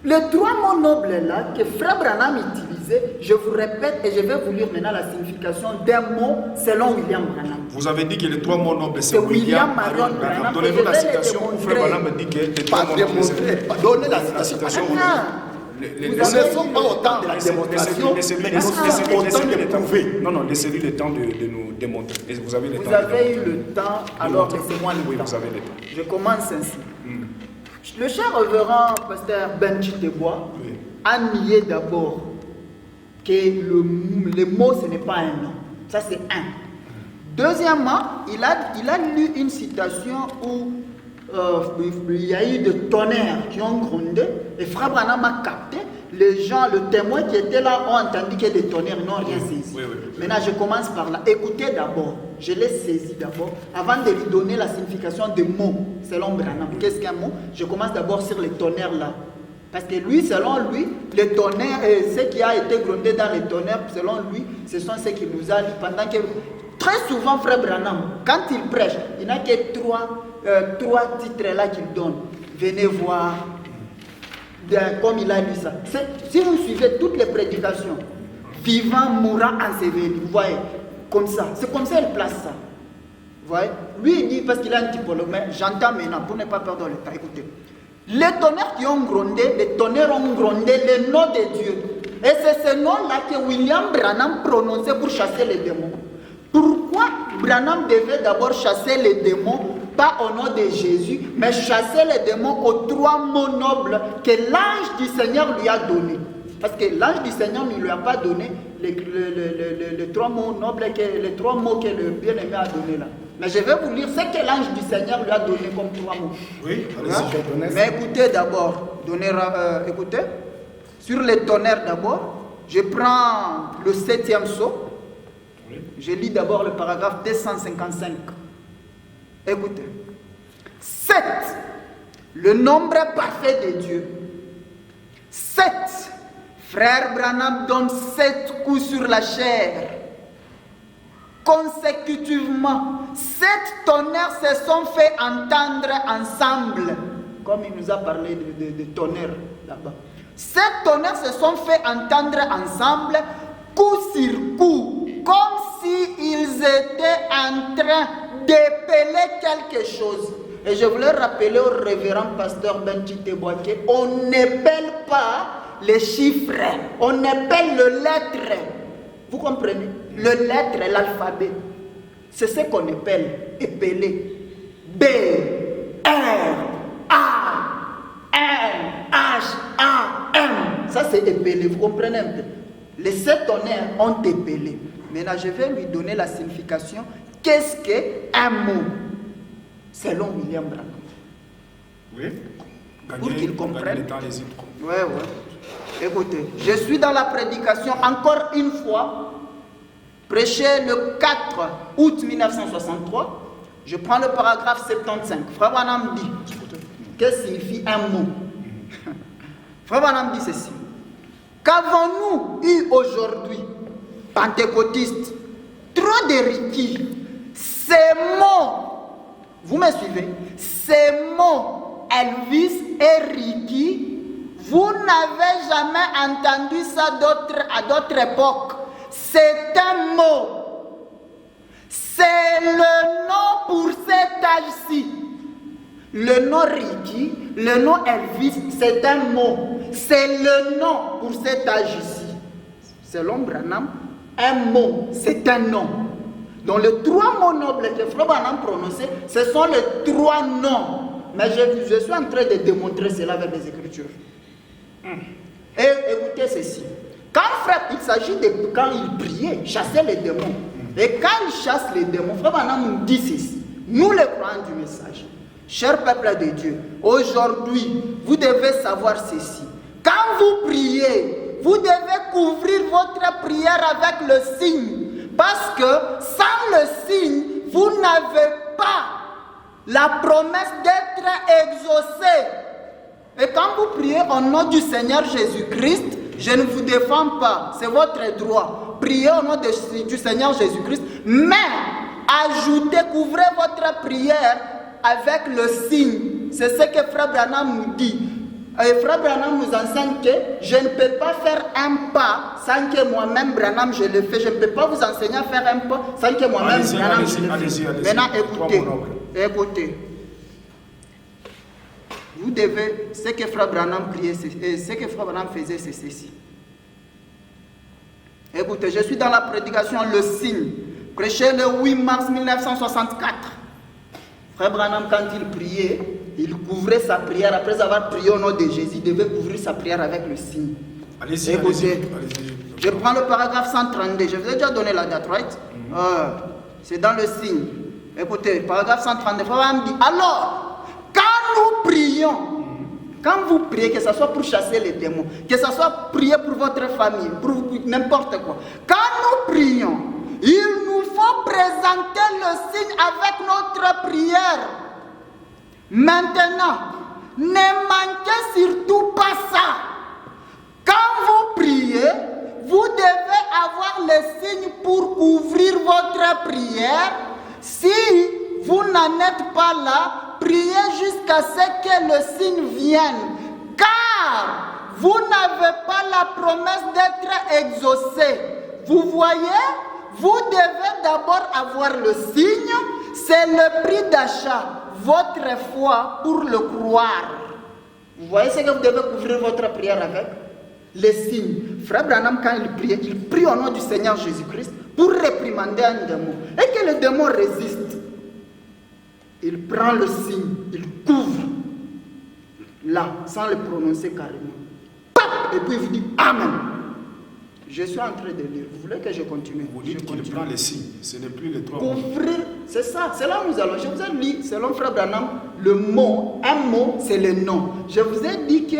S3: Les trois mots nobles là que Frère Branham utilisait, je vous répète et je vais vous lire maintenant la signification d'un mot selon William Branham.
S1: Vous avez dit que les trois mots nobles, c'est William Marion Branham. Donnez-nous la citation où Frère Branham dit que les trois mots nobles, c'est...
S2: Donnez la citation. Nous ne sommes pas au temps de la démonstration, mais nous sommes au temps de prouver.
S1: Non, laissez-lui le temps de nous démontrer. Et vous avez le temps.
S3: Vous avez eu le temps, alors laissez-moi le temps.
S1: Oui, vous avez le temps.
S3: Je commence ainsi. Le cher révérend pasteur Benji Tebois a nié d'abord que le mot ce n'est pas un nom. Ça c'est un. Deuxièmement, il a lu une citation où il y a eu des tonnerres qui ont grondé et Frère Branham a capté. Les gens, le témoin qui était là ont entendu qu'il y a des tonnerres, ils n'ont rien saisi.
S1: Oui.
S3: Maintenant, je commence par là. Écoutez d'abord, je l'ai saisi d'abord, avant de lui donner la signification des mots, selon Branham. Qu'est-ce qu'un mot? Je commence d'abord sur les tonnerres là. Parce que lui, selon lui, les tonnerres, ce qui a été grondé dans les tonnerres, selon lui, ce sont ceux qu'il nous a dit pendant que... Très souvent, Frère Branham, quand il prêche, il n'a que trois titres là qu'il donne. Venez voir, comme il a lu ça. Si vous suivez toutes les prédications, vivant, mourant, enseveli, vous voyez, comme ça. C'est comme ça qu'il place ça. Vous voyez? Lui, il dit, parce qu'il a un typologue, mais j'entends maintenant, pour ne pas perdre le temps, écoutez. Les tonnerres qui ont grondé, les tonnerres ont grondé le nom de Dieu. Et c'est ce nom-là que William Branham prononçait pour chasser les démons. Pourquoi Branham devait d'abord chasser les démons, pas au nom de Jésus, mais chasser les démons aux trois mots nobles que l'ange du Seigneur lui a donnés? Parce que l'ange du Seigneur ne lui a pas donné les trois mots nobles, les trois mots que le bien-aimé a donnés là. Mais je vais vous lire ce que l'ange du Seigneur lui a donné comme trois mots.
S1: Oui, allez-y.
S3: Mais écoutez d'abord, écoutez, sur les tonnerres d'abord, je prends le 7e sceau. Je lis d'abord le paragraphe 255. Écoutez. 7. Le nombre parfait de Dieu. 7. Frère Branham donne 7 coups sur la chair. Consécutivement, 7 tonnerres se sont fait entendre ensemble. Comme il nous a parlé de tonnerres là-bas. 7 tonnerres se sont fait entendre ensemble, coup sur coup, comme s'ils étaient en train d'épeler quelque chose. Et je voulais rappeler au révérend pasteur Benji Tebois qu'on n'épelle pas les chiffres, on épelle le lettre. Vous comprenez? Le lettre, l'alphabet. C'est ce qu'on appelle épeler. B, R, A, N, H, A, M. Ça c'est épelé, vous comprenez un peu? Les 7 tonnerres ont épelé. Maintenant, je vais lui donner la signification. Qu'est-ce qu'un mot? Selon William Branham.
S1: Oui.
S3: Pour qu'il comprenne.
S1: Ouais.
S3: Écoutez, je suis dans la prédication encore une fois. Prêché le 4 août 1963. Je prends le paragraphe 75. Frère Branham dit, qu'est-ce que signifie un mot? Frère Branham dit ceci. Qu'avons-nous eu aujourd'hui, pentecôtistes, trop de riquis? Ces mots, vous me suivez? Ces mots, Elvis et Ricky, n'avez jamais entendu ça à d'autres époques. C'est un mot. C'est le nom pour cet âge-ci. Le nom Ricky, le nom Elvis, c'est un mot. C'est le nom pour cet âge-ci. Selon Branham, un mot, c'est un nom. Donc les 3 mots nobles que Frère Branham prononçait, ce sont les 3 noms. Mais je suis en train de démontrer cela avec les Écritures. Et écoutez ceci. Quand Frère, il s'agit de quand il priait, chassait les démons. Et quand il chasse les démons, Frère Branham nous dit ceci. Nous les croyants du message. Cher peuple de Dieu, aujourd'hui, vous devez savoir ceci. Quand vous priez, vous devez couvrir votre prière avec le signe. Parce que sans le signe, vous n'avez pas la promesse d'être exaucé. Et quand vous priez au nom du Seigneur Jésus-Christ, je ne vous défends pas, c'est votre droit. Priez au nom du Seigneur Jésus-Christ, mais ajoutez, couvrez votre prière avec le signe. C'est ce que Frère Branham nous dit. Et Frère Branham nous enseigne que je ne peux pas faire un pas sans que moi-même Branham je le fais. Je ne peux pas vous enseigner à faire un pas sans que moi-même Branham je le fais. Maintenant écoutez. Vous devez, ce que Frère Branham priait, ce que Frère Branham faisait, c'est ceci. Écoutez, je suis dans la prédication Le Signe, prêché le 8 mars 1964. Frère Branham, quand il priait, il couvrait sa prière. Après avoir prié au nom de Jésus, il devait couvrir sa prière avec le signe. Écoutez, je prends le paragraphe 132. Je vous ai déjà donné la date, right? C'est dans le signe. Écoutez, paragraphe 132. Frère Branham dit, alors, quand nous prions, quand vous priez, que ce soit pour chasser les démons, que ce soit prier pour votre famille, pour n'importe quoi, quand nous prions, il nous faut présenter le signe avec notre prière. Maintenant, ne manquez surtout pas ça. Quand vous priez, vous devez avoir le signe pour couvrir votre prière. Si vous n'en êtes pas là, priez jusqu'à ce que le signe vienne. Car vous n'avez pas la promesse d'être exaucé. Vous voyez? Vous devez d'abord avoir le signe, c'est le prix d'achat, votre foi pour le croire. Vous voyez ce que vous devez couvrir votre prière avec? Les signes. Frère Branham, quand il priait, il prie au nom du Seigneur Jésus-Christ pour réprimander un démon. Et que le démon résiste. Il prend le signe, il couvre, là, sans le prononcer carrément. Pap! Et puis il vous dit Amen. Je suis en train de lire. Vous voulez que je continue?
S1: Vous dites qu'il prend les signes. Ce n'est plus les 3 mots.
S3: Couvrir, c'est ça. C'est là où nous allons. Je vous ai dit, selon Frère Branham, le mot, un mot, c'est le nom. Je vous ai dit que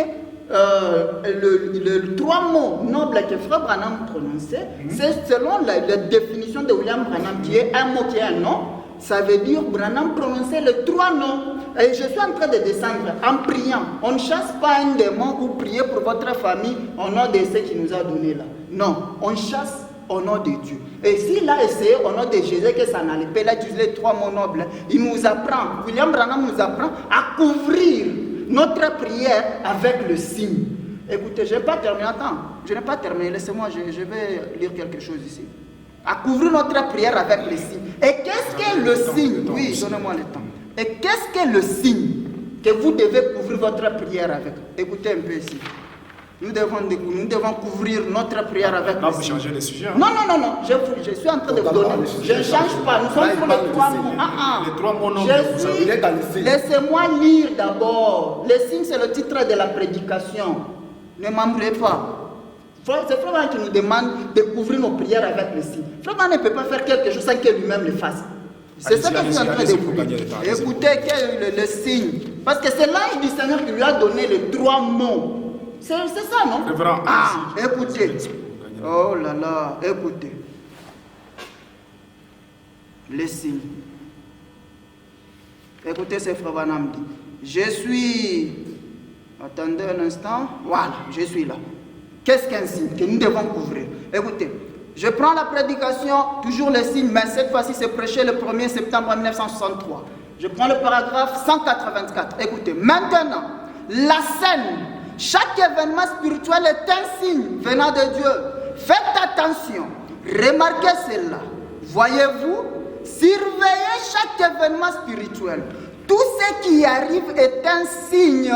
S3: les 3 mots nobles que Frère Branham prononçait, c'est selon la définition de William Branham, qui est un mot qui est un nom. Ça veut dire Branham prononçait les 3 noms. Et je suis en train de descendre en priant. On ne chasse pas un démon ou prier pour votre famille au nom de ce qu'il nous a donné là. Non, on chasse au nom de Dieu. Et s'il a essayé au nom de Jésus que ça n'allait pas, il a utilisé les 3 mots nobles. Il nous apprend, William Branham nous apprend à couvrir notre prière avec le signe. Écoutez, je n'ai pas terminé. Attends, je n'ai pas terminé. Laissez-moi, je vais lire quelque chose ici. À couvrir notre prière avec le signe. Et qu'est-ce que le signe? Oui, donnez-moi le temps. Et qu'est-ce que le signe que vous devez couvrir votre prière avec? Écoutez un peu ici. Nous devons couvrir notre prière avec
S1: là,
S3: le
S1: vous
S3: signe.
S1: changez le sujet.
S3: Non. Je suis en train de vous donner. Je ne change pas. Nous sommes pour les 3 mots.
S1: Les 3 mots non.
S3: Laissez-moi lire d'abord. Le signe, c'est le titre de la prédication. Ne m'embrayez pas. C'est Frère Branham qui nous demande de couvrir nos prières avec le signe. Frère Branham ne peut pas faire quelque chose sans que lui-même le fasse. C'est ça que je suis en train de vous dire. Écoutez, quel est le signe? Parce que c'est l'ange du Seigneur qui lui a donné les 3 mots. C'est ça, non? Écoutez. Oh là là, écoutez. Le signe. Écoutez ce Frère Branham dit. Je suis... Attendez un instant. Voilà, je suis là. Qu'est-ce qu'un signe que nous devons couvrir? Écoutez, je prends la prédication, toujours le signe, mais cette fois-ci c'est prêché le 1er septembre 1963. Je prends le paragraphe 184. Écoutez, maintenant, la scène
S4: Chaque événement spirituel est un signe venant de Dieu. Faites attention, remarquez cela. Voyez-vous, surveillez chaque événement spirituel. Tout ce qui arrive est un signe.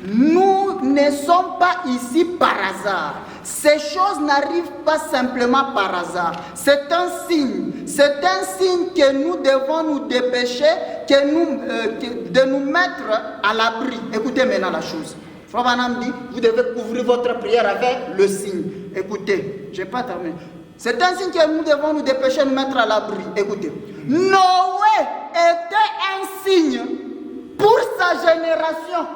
S4: Nous ne sommes pas ici par hasard. Ces choses n'arrivent pas simplement par hasard. C'est un signe. C'est un signe que nous devons nous dépêcher, de nous mettre à l'abri. Écoutez maintenant la chose. Frère Branham dit, vous devez couvrir votre prière avec le signe. Écoutez, je n'ai pas terminé. C'est un signe que nous devons nous dépêcher de nous mettre à l'abri. Écoutez. Noé était un signe pour sa génération.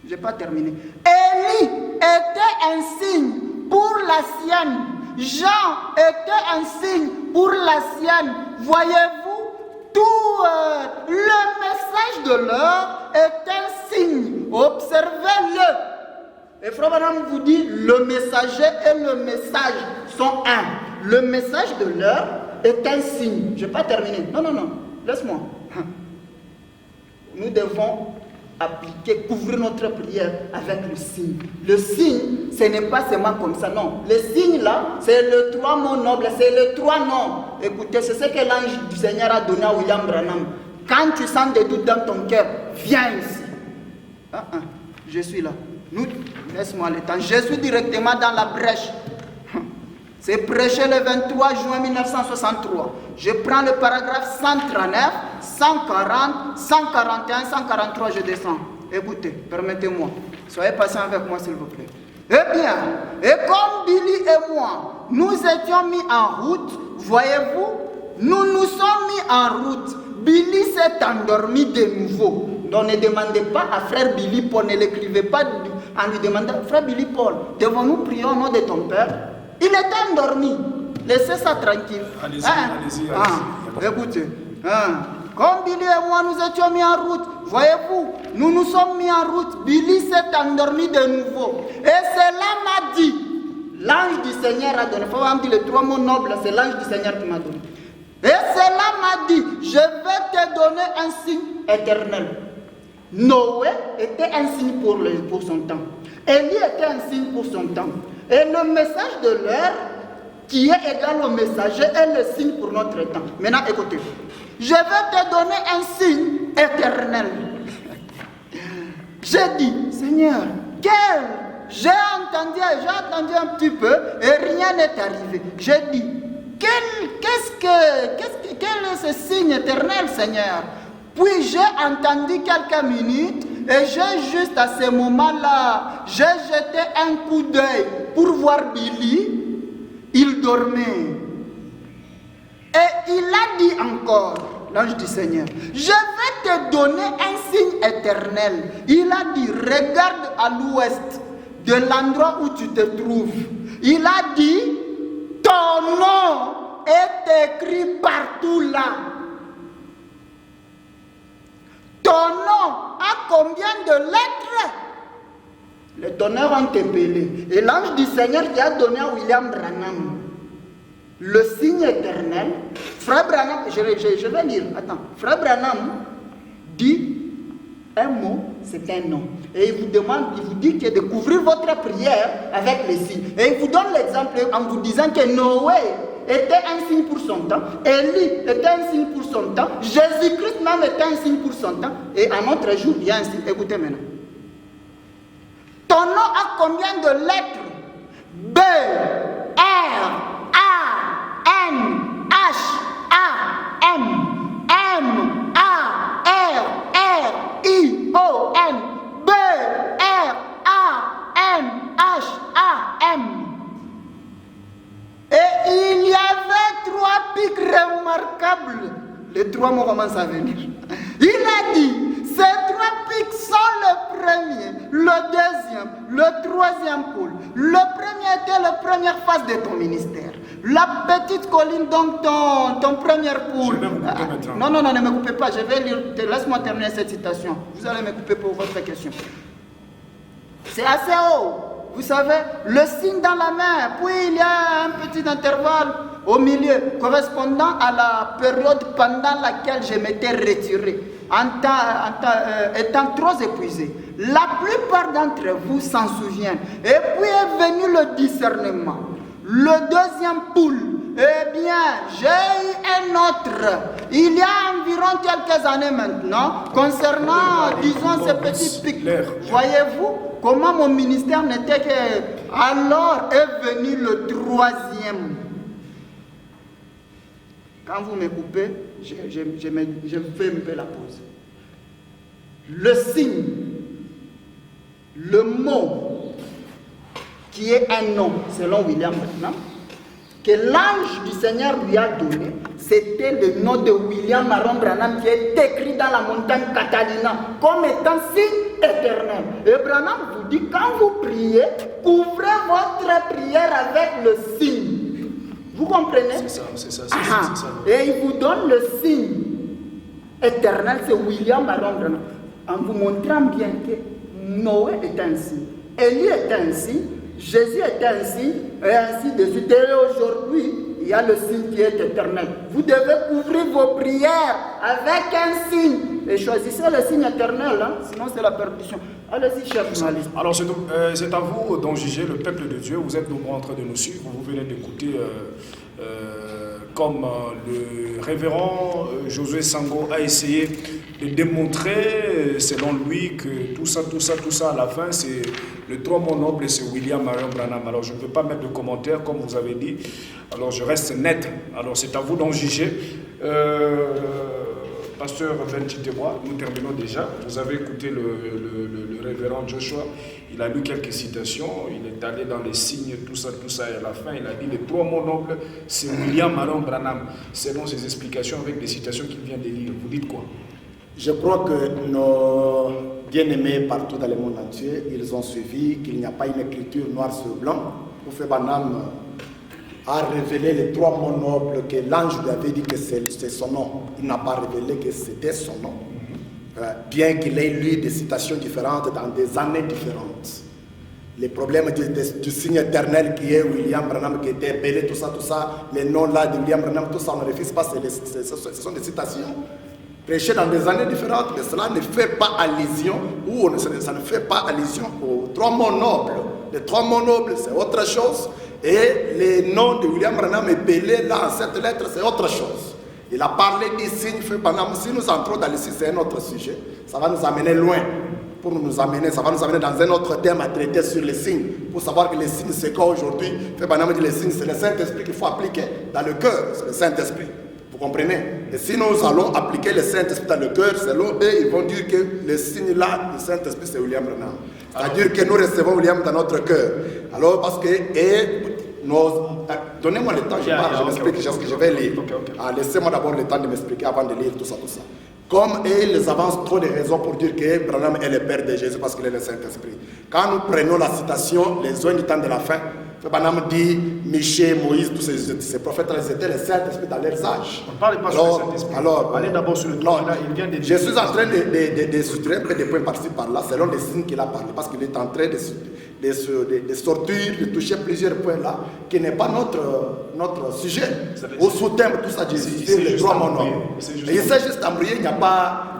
S4: Je n'ai pas terminé. Élie était un signe pour la sienne. Jean était un signe pour la sienne. Voyez-vous, tout le message de l'heure est un signe. Observez-le. Et Frère Branham vous dit, le messager et le message sont un. Le message de l'heure est un signe. Je n'ai pas terminé. Non, laisse-moi. Nous devons appliquer, couvrir notre prière avec le signe. Le signe, ce n'est pas seulement comme ça, non. Le signe là, c'est le 3 mots nobles, c'est le 3 noms. Écoutez, c'est ce que l'ange du Seigneur a donné à William Branham. Quand tu sens des doutes dans ton cœur, viens ici. Je suis là. Laisse-moi le temps. Je suis directement dans la brèche. C'est prêché le 23 juin 1963. Je prends le paragraphe 139, 140, 141, 143, je descends. Écoutez, permettez-moi. Soyez patient avec moi, s'il vous plaît. Eh bien, et comme Billy et moi, nous étions mis en route, voyez-vous, nous nous sommes mis en route. Billy s'est endormi de nouveau. Donc ne demandez pas à frère Billy Paul, ne l'écrivez pas en lui demandant, frère Billy Paul, devons-nous prier au nom de ton Père? Il était endormi. Laissez ça tranquille.
S1: Allez-y.
S4: Écoutez. Comme Billy et moi, nous étions mis en route. Voyez-vous, nous nous sommes mis en route. Billy s'est endormi de nouveau. Et cela m'a dit. L'ange du Seigneur a donné. Il faut me dire les 3 mots nobles. C'est l'ange du Seigneur qui m'a donné. Et cela m'a dit, je vais te donner un signe éternel. Noé était un signe pour son temps. Élie était un signe pour son temps. Et le message de l'heure, qui est égal au messager, est le signe pour notre temps. Maintenant, écoutez. Je vais te donner un signe éternel. J'ai dit, Seigneur, j'ai entendu un petit peu et rien n'est arrivé. J'ai dit, quel est ce signe éternel, Seigneur? Puis j'ai entendu quelques minutes et j'ai juste à ce moment-là, j'ai jeté un coup d'œil pour voir Billy. Il dormait. Et il a dit encore, l'ange du Seigneur, je vais te donner un signe éternel. Il a dit, regarde à l'ouest de l'endroit où tu te trouves. Il a dit, ton nom est écrit partout là. Ton nom a combien de lettres? Les tonnerres ont épelé. Et l'ange du Seigneur qui a donné à William Branham le signe éternel. Frère Branham, je vais lire. Attends. Frère Branham dit un mot, c'est un nom. Et il vous dit que de couvrir votre prière avec les signes. Et il vous donne l'exemple en vous disant que Noé était un signe pour son temps, Élie était un signe pour son temps, Jésus-Christ même était un signe pour son temps, et à notre jour, il y a un signe. Écoutez maintenant. Ton nom a combien de lettres? B, R, A, N, H, A, M, M, A, R, R, I, O, N, B, R, A, N, H, A, M. Et il y avait 3 pics remarquables. Les 3 mots commencent à venir. Il a dit, ces 3 pics sont le premier, le deuxième, le troisième pôle. Le premier était la première phase de ton ministère. La petite colline, donc ton premier pôle.
S1: Je vais me couper maintenant.
S4: Non, ne me coupez pas. Je vais lire. Laisse-moi terminer cette citation. Vous allez me couper pour votre question. C'est assez haut. Vous savez, le signe dans la main, puis il y a un petit intervalle au milieu, correspondant à la période pendant laquelle je m'étais retiré. étant trop épuisés. La plupart d'entre vous s'en souviennent. Et puis est venu le discernement. Le deuxième poule. Eh bien, j'ai eu un autre, il y a environ quelques années maintenant, concernant, disons, ces petits pics. Voyez-vous comment mon ministère n'était que... Alors est venu le troisième. Quand vous me coupez, je fais un peu la pause. Le signe, le mot, qui est un nom, selon William Branham, que l'ange du Seigneur lui a donné, c'était le nom de William Marion Branham qui est écrit dans la montagne Catalina comme étant signe éternel. Et Branham vous dit, quand vous priez, couvrez votre prière avec le signe. Vous comprenez?
S1: C'est ça.
S4: Et il vous donne le signe éternel, c'est William Marion Branham, en vous montrant bien que Noé est un signe, Élie est un signe, Jésus est ainsi, et ainsi de suite. Et aujourd'hui, il y a le signe qui est éternel. Vous devez couvrir vos prières avec un signe. Et choisissez le signe éternel, hein, sinon c'est la perdition. Allez-y, cher journaliste.
S1: Alors, c'est à vous d'en juger, le peuple de Dieu. Vous êtes nombreux en train de nous suivre. Vous venez d'écouter, comme le révérend Josué Sango a essayé de démontrer, selon lui, que tout ça, à la fin, c'est le trois mon noble et c'est William Marion Branham. Alors, je ne peux pas mettre de commentaires, comme vous avez dit. Alors, je reste net. Alors, c'est à vous d'en juger. Pasteur Bentitewa, nous terminons déjà. Vous avez écouté le révérend Joshua. Il a lu quelques citations. Il est allé dans les signes, tout ça. Et à la fin, il a dit les trois mots nobles, c'est William Marion Branham. Selon ses explications avec des citations qu'il vient de lire. Vous dites quoi?
S2: Je crois que nos bien-aimés partout dans le monde entier, ils ont suivi qu'il n'y a pas une écriture noir sur blanc. Prophète Branham a révélé les trois mots nobles que l'ange lui avait dit que c'est son nom. Il n'a pas révélé que c'était son nom. Bien qu'il ait lu des citations différentes dans des années différentes. Les problèmes du signe éternel qui est William Branham, qui était appelé, tout ça, les noms là de William Branham, tout ça, on ne refuse pas, ce sont des citations prêchées dans des années différentes, mais cela ne fait pas allusion, ça ne fait pas allusion aux trois mots nobles. Les trois mots nobles, c'est autre chose. Et les noms de William Branham épelés là en cette lettre, c'est autre chose. Il a parlé des signes faits pendant. Si nous entrons dans le signe, c'est un autre sujet. Ça va nous amener loin. Ça va nous amener dans un autre thème à traiter sur les signes. Pour savoir que les signes, c'est quoi aujourd'hui? Fait Branham dit les signes, c'est le Saint-Esprit qu'il faut appliquer dans le cœur. C'est le Saint-Esprit. Vous comprenez? Et si nous allons appliquer le Saint-Esprit dans le cœur, selon eux, ils vont dire que le signe là, le Saint-Esprit, c'est William Branham. C'est-à-dire que nous recevons William dans notre cœur. Alors, parce que, donnez-moi le temps, je parle, je m'explique ce que je vais lire. Laissez-moi d'abord le temps de m'expliquer avant de lire tout ça. Comme ils avancent trop de raisons pour dire que Branham est le Père de Jésus parce qu'il est le Saint-Esprit. Quand nous prenons la citation, les zones du temps de la fin, Branham dit, Michel, Moïse, tous ces prophètes-là, ils étaient le Saint-Esprit dans leurs âges.
S1: On ne parle pas sur le Saint-Esprit.
S2: Alors,
S1: allez d'abord sur le
S2: non,
S1: là, il vient de
S2: je suis en train de soutirer un peu des points par-ci par-là, selon les signes qu'il a parlé, parce qu'il est en train de sortir, de toucher plusieurs points là, qui n'est pas notre sujet. Au sous-thème, tout ça, Jésus, les trois mots. Il s'agit juste d'embrayer, il n'y a pas.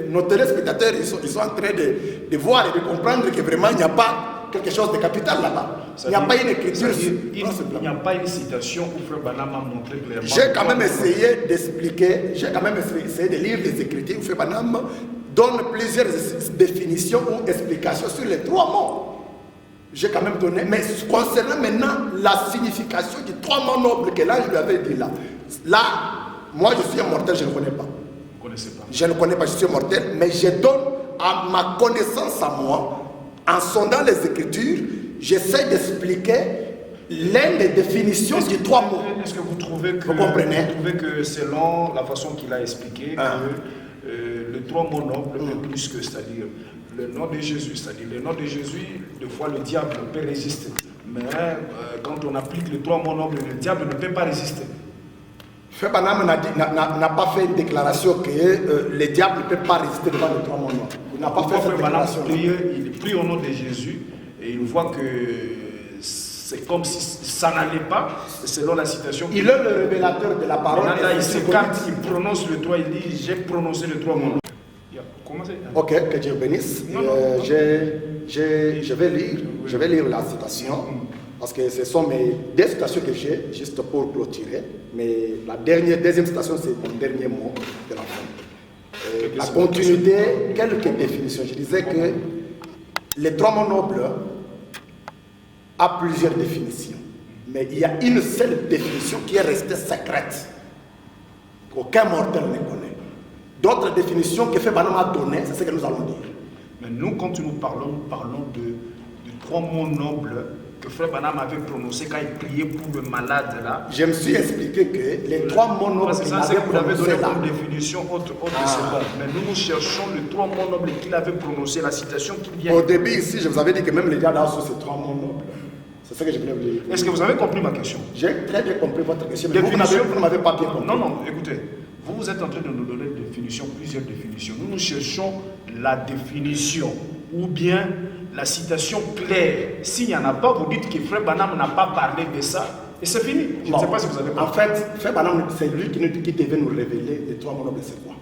S2: Nos téléspectateurs, ils sont en train de voir et de comprendre que vraiment, il n'y a pas quelque chose de capital là-bas. Il n'y a pas une écriture.
S1: Il n'y a pas une citation où Frère Branham a montré clairement.
S2: J'ai quand même essayé d'expliquer, j'ai quand même essayé de lire les Écritures où Frère Branham donne plusieurs définitions ou explications sur les trois mots. J'ai quand même donné, mais concernant maintenant la signification des trois mots nobles que l'ange lui avait dit là, moi je suis un mortel, je ne connais pas.
S1: Vous ne connaissez pas.
S2: Je ne connais pas, je suis un mortel, mais je donne à ma connaissance à moi, en sondant les Écritures, j'essaie d'expliquer l'une des définitions des trois mots.
S1: Est-ce que vous trouvez que, selon la façon qu'il a expliqué, que le trois mots nobles est plus que, c'est-à-dire le nom de Jésus, c'est-à-dire le nom de Jésus, des fois le diable peut résister. Mais quand on applique les trois mots nobles, le diable ne peut pas résister.
S2: Frère Branham n'a pas fait une déclaration que le diable ne peut pas résister devant les trois mots nobles. Il n'a pas fait cette déclaration.
S1: Il prie au nom de Jésus et il voit que c'est comme si ça n'allait pas, selon la citation.
S2: Il est le révélateur de la parole.
S1: Maintenant, là, il s'écarte, il prononce le 3, il dit j'ai prononcé le 3 mon nom. Comment c'est?
S2: Ok, que Dieu bénisse. Je vais lire la citation, parce que ce sont mes deux citations que j'ai, juste pour clôturer. Mais la deuxième citation, c'est mon dernier mot de la fin. La continuité, quelques définitions. Je disais que les 3 mots nobles a plusieurs définitions. Mais il y a une seule définition qui est restée secrète, qu'aucun mortel ne connaît. D'autres définitions que Frère Branham a données, c'est ce que nous allons dire.
S1: Mais nous, quand nous parlons de 3 mots nobles que Frère Branham avait prononcés quand il priait pour le malade là.
S2: Je me suis expliqué que les 3 mots nobles
S1: qu'il avait prononcés comme définition autre c'est bon. Mais nous cherchons les 3 mots nobles qu'il avait prononcés, la citation qui vient.
S2: Au début ici, je vous avais dit que même les gars là sur ces 3 mots nobles. C'est ce que je voulais vous dire.
S1: Est-ce que vous avez compris ma question?
S2: J'ai très bien compris votre question, mais vous ne m'avez pas bien compris.
S1: Non, écoutez, vous êtes en train de nous donner une définition, plusieurs définitions. Nous cherchons la définition ou bien la citation claire. S'il n'y en a pas, vous dites que Frère Branham n'a pas parlé de ça et c'est fini. Je ne sais pas si vous avez compris.
S2: En fait, Frère Branham, c'est lui qui devait nous révéler les 3 mots nobles, c'est quoi?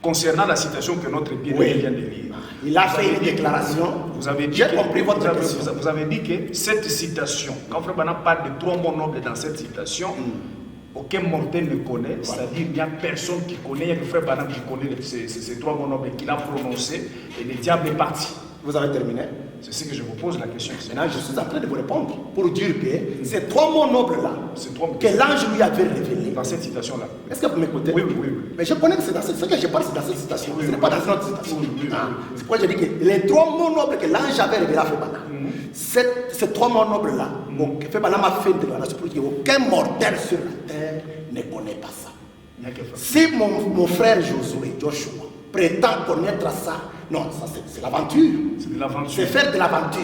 S1: Concernant la citation que notre bien-aimé vient de lire.
S2: Il a fait une déclaration.
S1: Vous avez dit
S2: j'ai compris votre question.
S1: Vous avez dit que cette citation, quand Frère Branham parle de 3 mots nobles dans cette citation, aucun mortel ne connaît, c'est-à-dire il n'y a personne qui connaît, il y a que Frère Branham qui connaît ces 3 mots nobles qu'il a prononcés et le diable est parti.
S2: Vous avez terminé?
S1: C'est ce que je vous pose la question.
S2: Maintenant, je suis en train de vous répondre pour dire que ces 3 mots nobles-là, que l'ange lui avait révélés.
S1: Dans cette citation-là.
S2: Est-ce que vous m'écoutez?
S1: Oui.
S2: Mais je connais que c'est dans cette citation, que je parle, c'est dans cette citation. Ce n'est pas dans une autre citation.
S1: Oui.
S2: C'est pourquoi je dis que les 3 mots nobles que l'ange avait révélés à Frère Branham, ces 3 mots nobles-là, Frère Branham a fait une déclaration pour dire qu'aucun mortel sur la terre ne connaît pas ça. Si mon frère Joshua, prétend connaître ça, non, ça c'est l'aventure.
S1: C'est de l'aventure.
S2: C'est faire de l'aventure.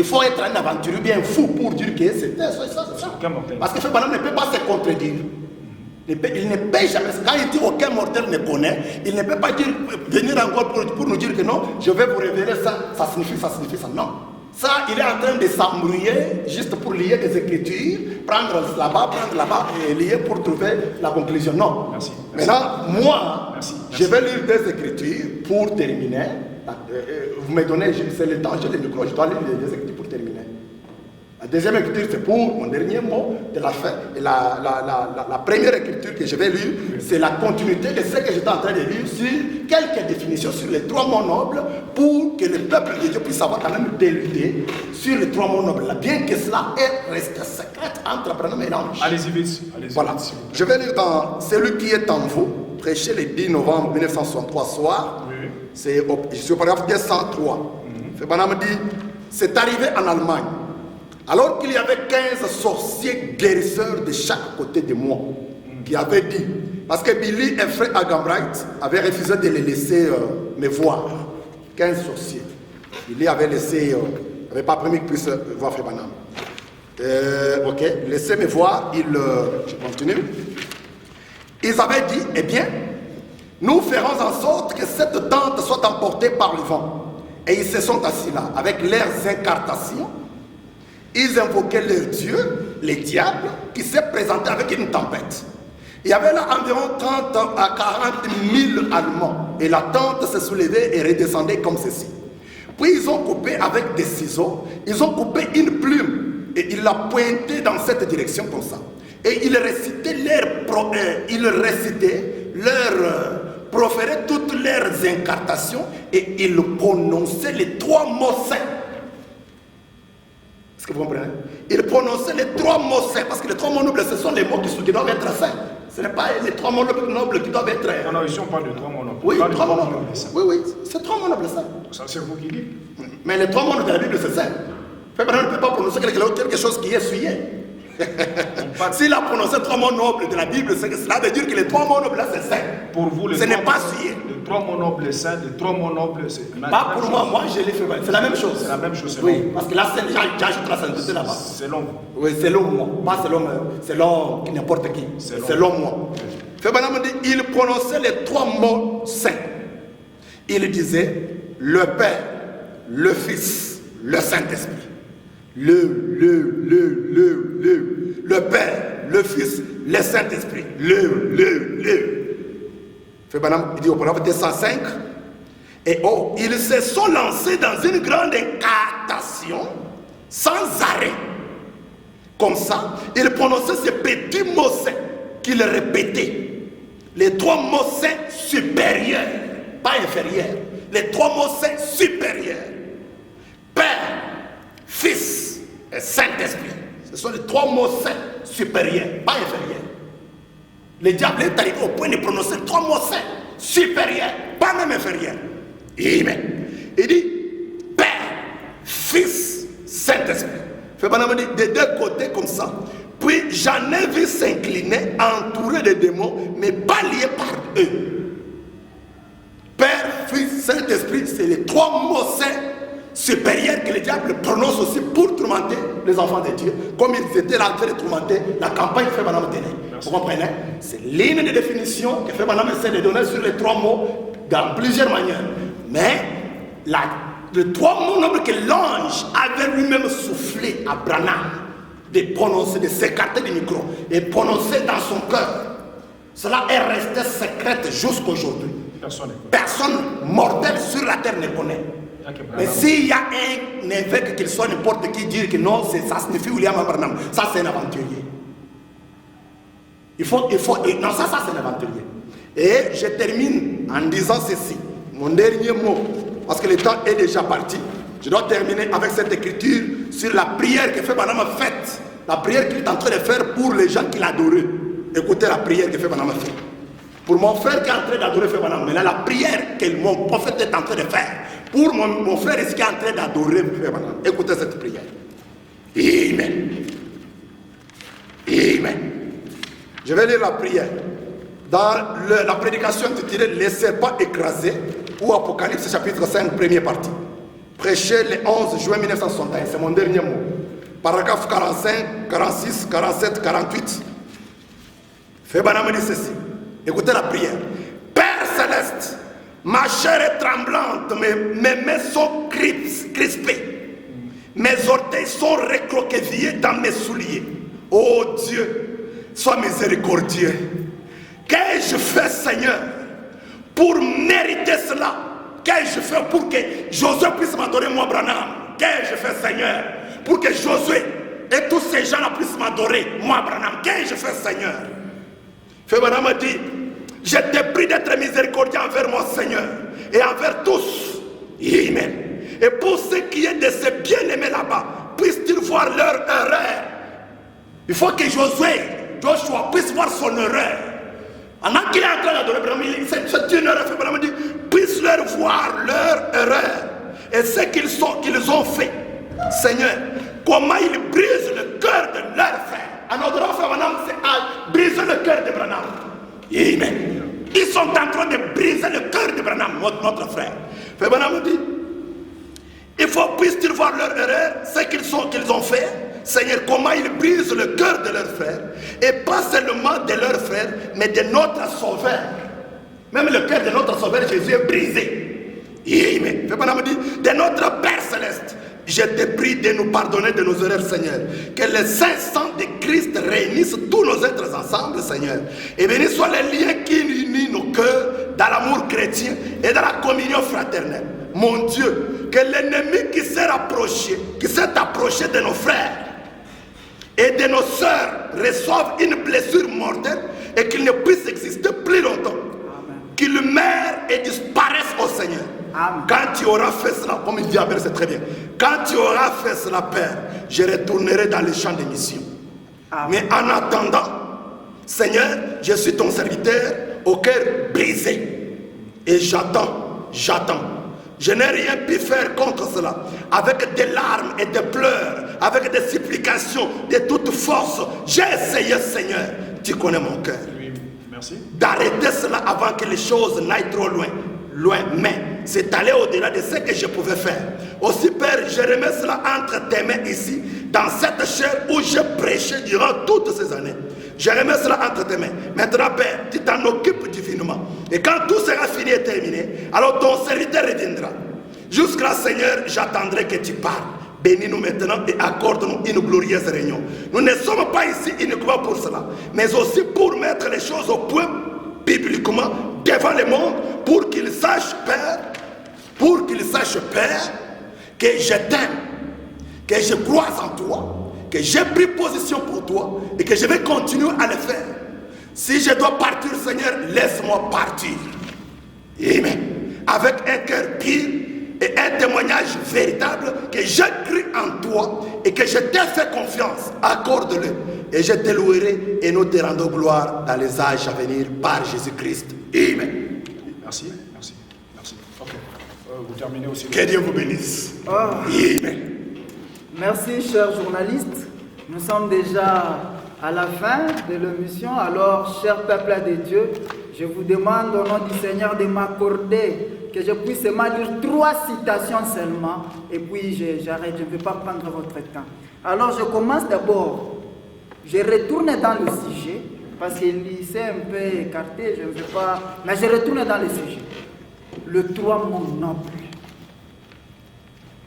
S2: Il faut être un aventurier bien fou pour dire que c'est ça, c'est ça. Parce que Frère Branham ne peut pas se contredire. Il ne peut jamais. Quand il dit aucun mortel ne connaît, il ne peut pas dire, venir encore pour nous dire que non, je vais vous révéler ça, ça signifie ça. Non. Ça, il est en train de s'embrouiller juste pour lier des écritures, prendre là-bas et lier pour trouver la conclusion. Non.
S1: Merci.
S2: Maintenant, moi,
S1: Merci.
S2: Je vais lire des écritures pour terminer. Vous me donnez, c'est le temps, j'ai le micro, je dois lire des écritures pour terminer. La deuxième écriture, c'est pour mon dernier mot de la fin. Et la première écriture que je vais lire, c'est la continuité de ce que j'étais en train de lire sur quelques définitions sur les 3 mots nobles pour que le peuple de Dieu puisse avoir quand même des idées sur les 3 mots nobles. Bien que cela reste secret entre Branham et l'ange.
S1: Allez-y vite.
S2: Voilà. Je vais lire dans Celui qui est en vous, prêché le 10 novembre 1963 soir.
S1: Oui.
S2: Je suis au paragraphe 203. Frère Branham dit, c'est arrivé en Allemagne. Alors qu'il y avait 15 sorciers guérisseurs de chaque côté de moi, qui avaient dit, parce que Billy et Frère Agambright avaient refusé de les laisser me voir. 15 sorciers. Billy avait n'avait pas permis qu'ils puissent voir Frère Branham. Ok, laissez me voir, je continue. Ils avaient dit, eh bien, nous ferons en sorte que cette tente soit emportée par le vent. Et ils se sont assis là, avec leurs incartations. Ils invoquaient leur Dieu, les diables, qui s'est présenté avec une tempête. Il y avait là environ 30 à 40 000 Allemands. Et la tente se soulevait et redescendait comme ceci. Puis ils ont coupé avec des ciseaux, ils ont coupé une plume et ils la pointaient dans cette direction comme ça. Et ils proféraient toutes leurs incartations et ils prononçaient les 3 mots saints. Est-ce que vous comprenez? Ils prononçaient les 3 mots saints, parce que les 3 mots nobles, ce sont les mots qui doivent être saints. Ce n'est pas les 3 mots nobles qui doivent être...
S1: Non, ici on parle de 3 mots nobles.
S2: Oui, 3 mots nobles. Oui, c'est 3 mots nobles saints.
S1: Ça, c'est vous qui dites.
S2: Mais les 3 mots nobles de la Bible, c'est saint. Frère Branham ne peut pas prononcer quelque chose qui est souillé. S'il a prononcé 3 mots nobles de la Bible, cela veut dire que les 3 mots nobles là, c'est saint.
S1: Pour vous,
S2: ce n'est pas souillé.
S1: Les 3 mots nobles saints, les 3 mots nobles, c'est...
S2: Pas pour moi, je l'ai fait. C'est la même chose.
S1: C'est la même chose.
S2: Oui, parce que là, j'ajoute la sainteté là-bas.
S1: Selon vous.
S2: Oui, selon moi. Pas selon n'importe qui. Selon moi. Frère Branham dit, il prononçait les 3 mots saints. Il disait, le Père, le Fils, le Saint-Esprit. Le Père, le Fils, le Saint-Esprit. Frère Branham, il dit au paragraphe 205. Et oh, ils se sont lancés dans une grande incantation sans arrêt. Comme ça, ils prononçaient ces petits mots saints qu'ils répétaient. Les 3 mots saints supérieurs, pas inférieurs. Les 3 mots saints supérieurs. Père, Fils et Saint-Esprit. Ce sont les 3 mots saints supérieurs, pas inférieurs. Le diable est arrivé au point de prononcer 3 mots saints supérieurs, pas même inférieurs. Amen. Il dit Père, Fils, Saint-Esprit. Fait Branham dit des 2 côtés comme ça. Puis j'en ai vu s'incliner, entouré de démons, mais pas liés par eux. Père, Fils, Saint-Esprit, c'est les 3 mots saints supérieurs que le diable prononce aussi pour tourmenter les enfants de Dieu, comme ils étaient là en train de tourmenter la campagne que Frère Branham tenait. Vous comprenez? C'est l'une des définitions que Frère Branham essaie de donner sur les 3 mots dans plusieurs manières. Mais les 3 mots nobles que l'ange avait lui-même soufflé à Branham de prononcer, de s'écarter du micro et prononcer dans son cœur, cela est resté secret jusqu'aujourd'hui. Personne mortel sur la terre ne connaît. Mais s'il y a un évêque, qu'il soit n'importe qui, dire que non, ça signifie William Branham, ça c'est un aventurier. Non, ça c'est un aventurier. Et je termine en disant ceci, mon dernier mot, parce que le temps est déjà parti. Je dois terminer avec cette écriture sur la prière que Frère Branham a faite, la prière qu'il est en train de faire pour les gens qu'il adorait. Écoutez la prière que Frère Branham a faite. Pour mon frère qui est en train d'adorer Frère Branham, maintenant la prière que mon prophète est en train de faire, pour mon frère ici qui est en train d'adorer Frère Branham. Écoutez cette prière. Amen. Amen. Je vais lire la prière. Dans la prédication intitulée Les serpents écrasés, ou Apocalypse chapitre 5, première partie. Prêché le 11 juin 1961, c'est mon dernier mot. Paragraphe 45, 46, 47, 48. Frère Branham dit ceci. Écoutez la prière. Père céleste, ma chair est tremblante, mes mains sont crispées. Mes orteils sont recroquevillés dans mes souliers. Oh Dieu, sois miséricordieux. Qu'ai-je fait, Seigneur, pour mériter cela? Qu'ai-je fait pour que Josué puisse m'adorer, moi, Branham? Qu'ai-je fait, Seigneur, pour que Josué et tous ces gens-là puissent m'adorer, moi, Branham? Qu'ai-je fait, Seigneur? Frère Branham a dit, je te prie d'être miséricordieux envers moi, Seigneur, et envers tous. Amen. Et pour ce qui est de ces bien-aimés là-bas, puissent-ils voir leur erreur? Il faut que Joshua puisse voir son erreur. Pendant qu'il est en train d'adorer, c'est une erreur. Frère Branham dit, puisse leur voir leur erreur. Et ce qu'ils ont fait. Seigneur, comment ils brisent le cœur de leur frère. En adorant Frère Branham, c'est à briser le cœur de Branham. Amen. Ils sont en train de briser le cœur de Branham, notre frère. Frère Branham dit, il faut puissent-ils voir leur erreur, ce qu'ils ont fait. Seigneur, comment ils brisent le cœur de leurs frères. Et pas seulement de leurs frères, mais de notre Sauveur. Même le cœur de notre Sauveur Jésus est brisé. Amen. Frère Branham dit, de notre Père Céleste, je te prie de nous pardonner de nos erreurs, Seigneur. Que le Saint-Sang de Christ réunisse tous nos êtres ensemble, Seigneur. Et béni soit les liens qui unissent nos cœurs dans l'amour chrétien et dans la communion fraternelle. Mon Dieu, que l'ennemi qui s'est approché de nos frères et de nos sœurs reçoive une blessure mortelle et qu'il ne puisse exister plus longtemps. Qu'il meure et disparaisse au Seigneur. Amen. Quand tu auras fait cela, comme il dit Abel, c'est très bien. Quand tu auras fait cela, Père, je retournerai dans les champs de mission. Mais en attendant, Seigneur, je suis ton serviteur au cœur brisé. Et j'attends. Je n'ai rien pu faire contre cela. Avec des larmes et des pleurs, avec des supplications de toute force, j'ai essayé, Seigneur. Tu connais mon cœur.
S1: Oui, merci.
S2: D'arrêter cela avant que les choses n'aillent trop loin. Mais c'est aller au-delà de ce que je pouvais faire. Aussi, Père, je remets cela entre tes mains ici, dans cette chair où j'ai prêché durant toutes ces années. Je remets cela entre tes mains. Maintenant, Père, tu t'en occupes divinement. Et quand tout sera fini et terminé, alors ton serviteur reviendra. Jusqu'à là, Seigneur, j'attendrai que tu parles. bénis-nous maintenant et accorde-nous une glorieuse réunion. Nous ne sommes pas ici uniquement pour cela, mais aussi pour mettre les choses au point bibliquement devant le monde, pour qu'ils sachent, Père, que je t'aime, que je crois en toi, que j'ai pris position pour toi et que je vais continuer à le faire. Si je dois partir, Seigneur, laisse-moi partir. Amen. Avec un cœur pur et un témoignage véritable que j'ai cru en toi et que je t'ai fait confiance. Accorde-le et je te louerai et nous te rendons gloire dans les âges à venir par Jésus-Christ. Amen.
S1: Merci. Ok. Vous terminez aussi.
S2: Que Dieu vous bénisse. Amen.
S3: Merci, chers journalistes. Nous sommes déjà à la fin de l'émission. Alors, cher peuple de Dieu, je vous demande au nom du Seigneur de m'accorder que je puisse lire 3 citations seulement. Et puis, j'arrête, je ne vais pas prendre votre temps. Alors, je commence d'abord. Je retourne dans le sujet, parce qu'il s'est un peu écarté, je ne sais pas. Mais je retourne dans le sujet. Le 3 mots nobles.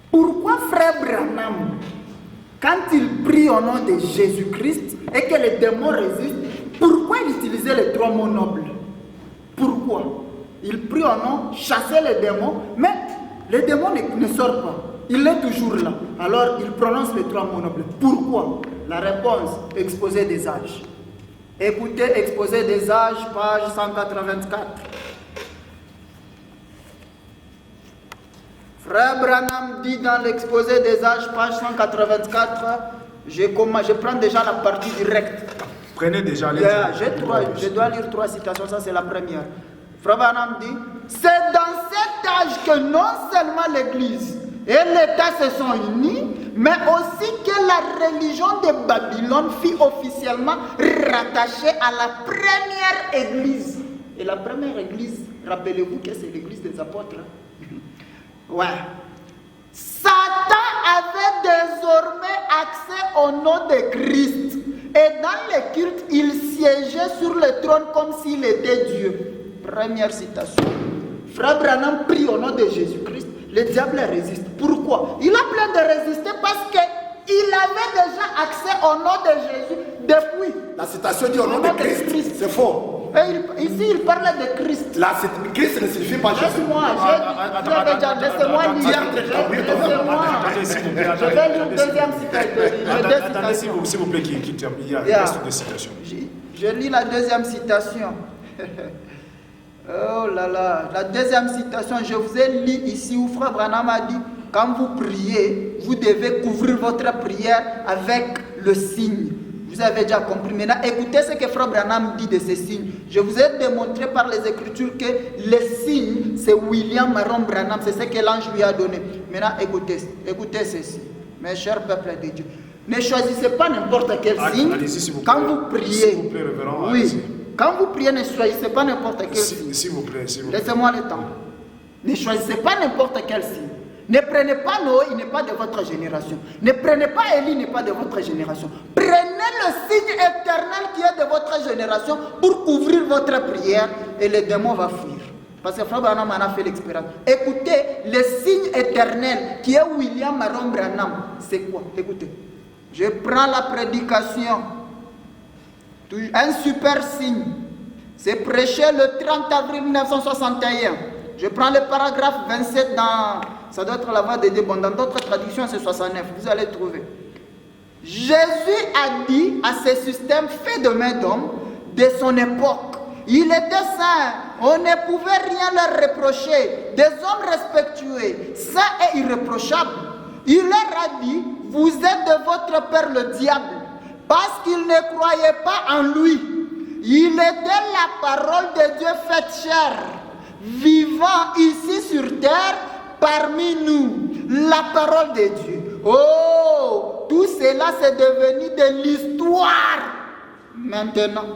S3: Pourquoi frère Branham, quand il prie au nom de Jésus-Christ et que les démons résistent, pourquoi il utilisait les 3 mots nobles? Pourquoi? Il prie au nom, chasser les démons, mais les démons ne sortent pas. Il est toujours là. Alors il prononce les 3 mots nobles. Pourquoi? La réponse, exposé des âges. Écoutez, exposé des âges, page 184. Frère Branham dit dans l'exposé des âges, page 184, je prends déjà la partie directe.
S1: Prenez déjà les...
S3: Je dois lire 3 citations, ça c'est la première. Frère Branham dit, c'est dans cet âge que non seulement l'Église et l'État se sont unis, mais aussi que la religion de Babylone fut officiellement rattachée à la première Église. Et la première Église, rappelez-vous que c'est l'Église des apôtres. Ouais. Satan avait désormais accès au nom de Christ. Et dans les cultes, il siégeait sur le trône comme s'il était Dieu. Première citation. Frère Branham prie au nom de Jésus-Christ. Le diable résiste. Pourquoi? Il a plein de résister parce qu'il avait déjà accès au nom de Jésus depuis.
S2: La citation dit au nom de Christ. C'est faux.
S3: Et ici, il parle de Christ.
S2: Christ ne signifie pas Jésus.
S3: Laisse-moi lire. Je vais lire deuxième citation.
S1: Attendez, s'il vous plaît, qui termine. Il y a reste de citations.
S3: Je lis la deuxième citation. Oh là là, la deuxième citation, je vous ai lu ici où Frère Branham a dit, quand vous priez, vous devez couvrir votre prière avec le signe. Vous avez déjà compris. Maintenant, écoutez ce que Frère Branham dit de ces signes. Je vous ai démontré par les Écritures que les signes, c'est William Maron Branham, c'est ce que l'ange lui a donné. Maintenant, écoutez ceci, mes chers peuples de Dieu. Ne choisissez pas n'importe quel signe. Quand vous priez,
S1: s'il vous plaît, révérend,
S3: oui. Quand vous priez, ne choisissez pas n'importe quel signe.
S1: S'il vous plaît.
S3: Laissez-moi le temps. Ne choisissez pas n'importe quel signe. Ne prenez pas Noé, il n'est pas de votre génération. Ne prenez pas Élie, il n'est pas de votre génération. Prenez le signe éternel qui est de votre génération pour couvrir votre prière et le démon va fuir. Parce que Frère Branham en a fait l'expérience. Écoutez, le signe éternel qui est William Maron Branham, c'est quoi? Écoutez, je prends la prédication. Un super signe. C'est prêché le 30 avril 1961. Je prends le paragraphe 27 dans... Ça doit être la voix de Dieu. Bon, dans d'autres traductions, c'est 69. Vous allez trouver. Jésus a dit à ce système fait de main d'homme de son époque. Il était saint. On ne pouvait rien leur reprocher. Des hommes respectueux, saints et irréprochables. Il leur a dit, vous êtes de votre père le diable. Parce qu'il ne croyait pas en lui. Il était la parole de Dieu faite chair, vivant ici sur terre parmi nous. La parole de Dieu. Oh, tout cela c'est devenu de l'histoire. Maintenant,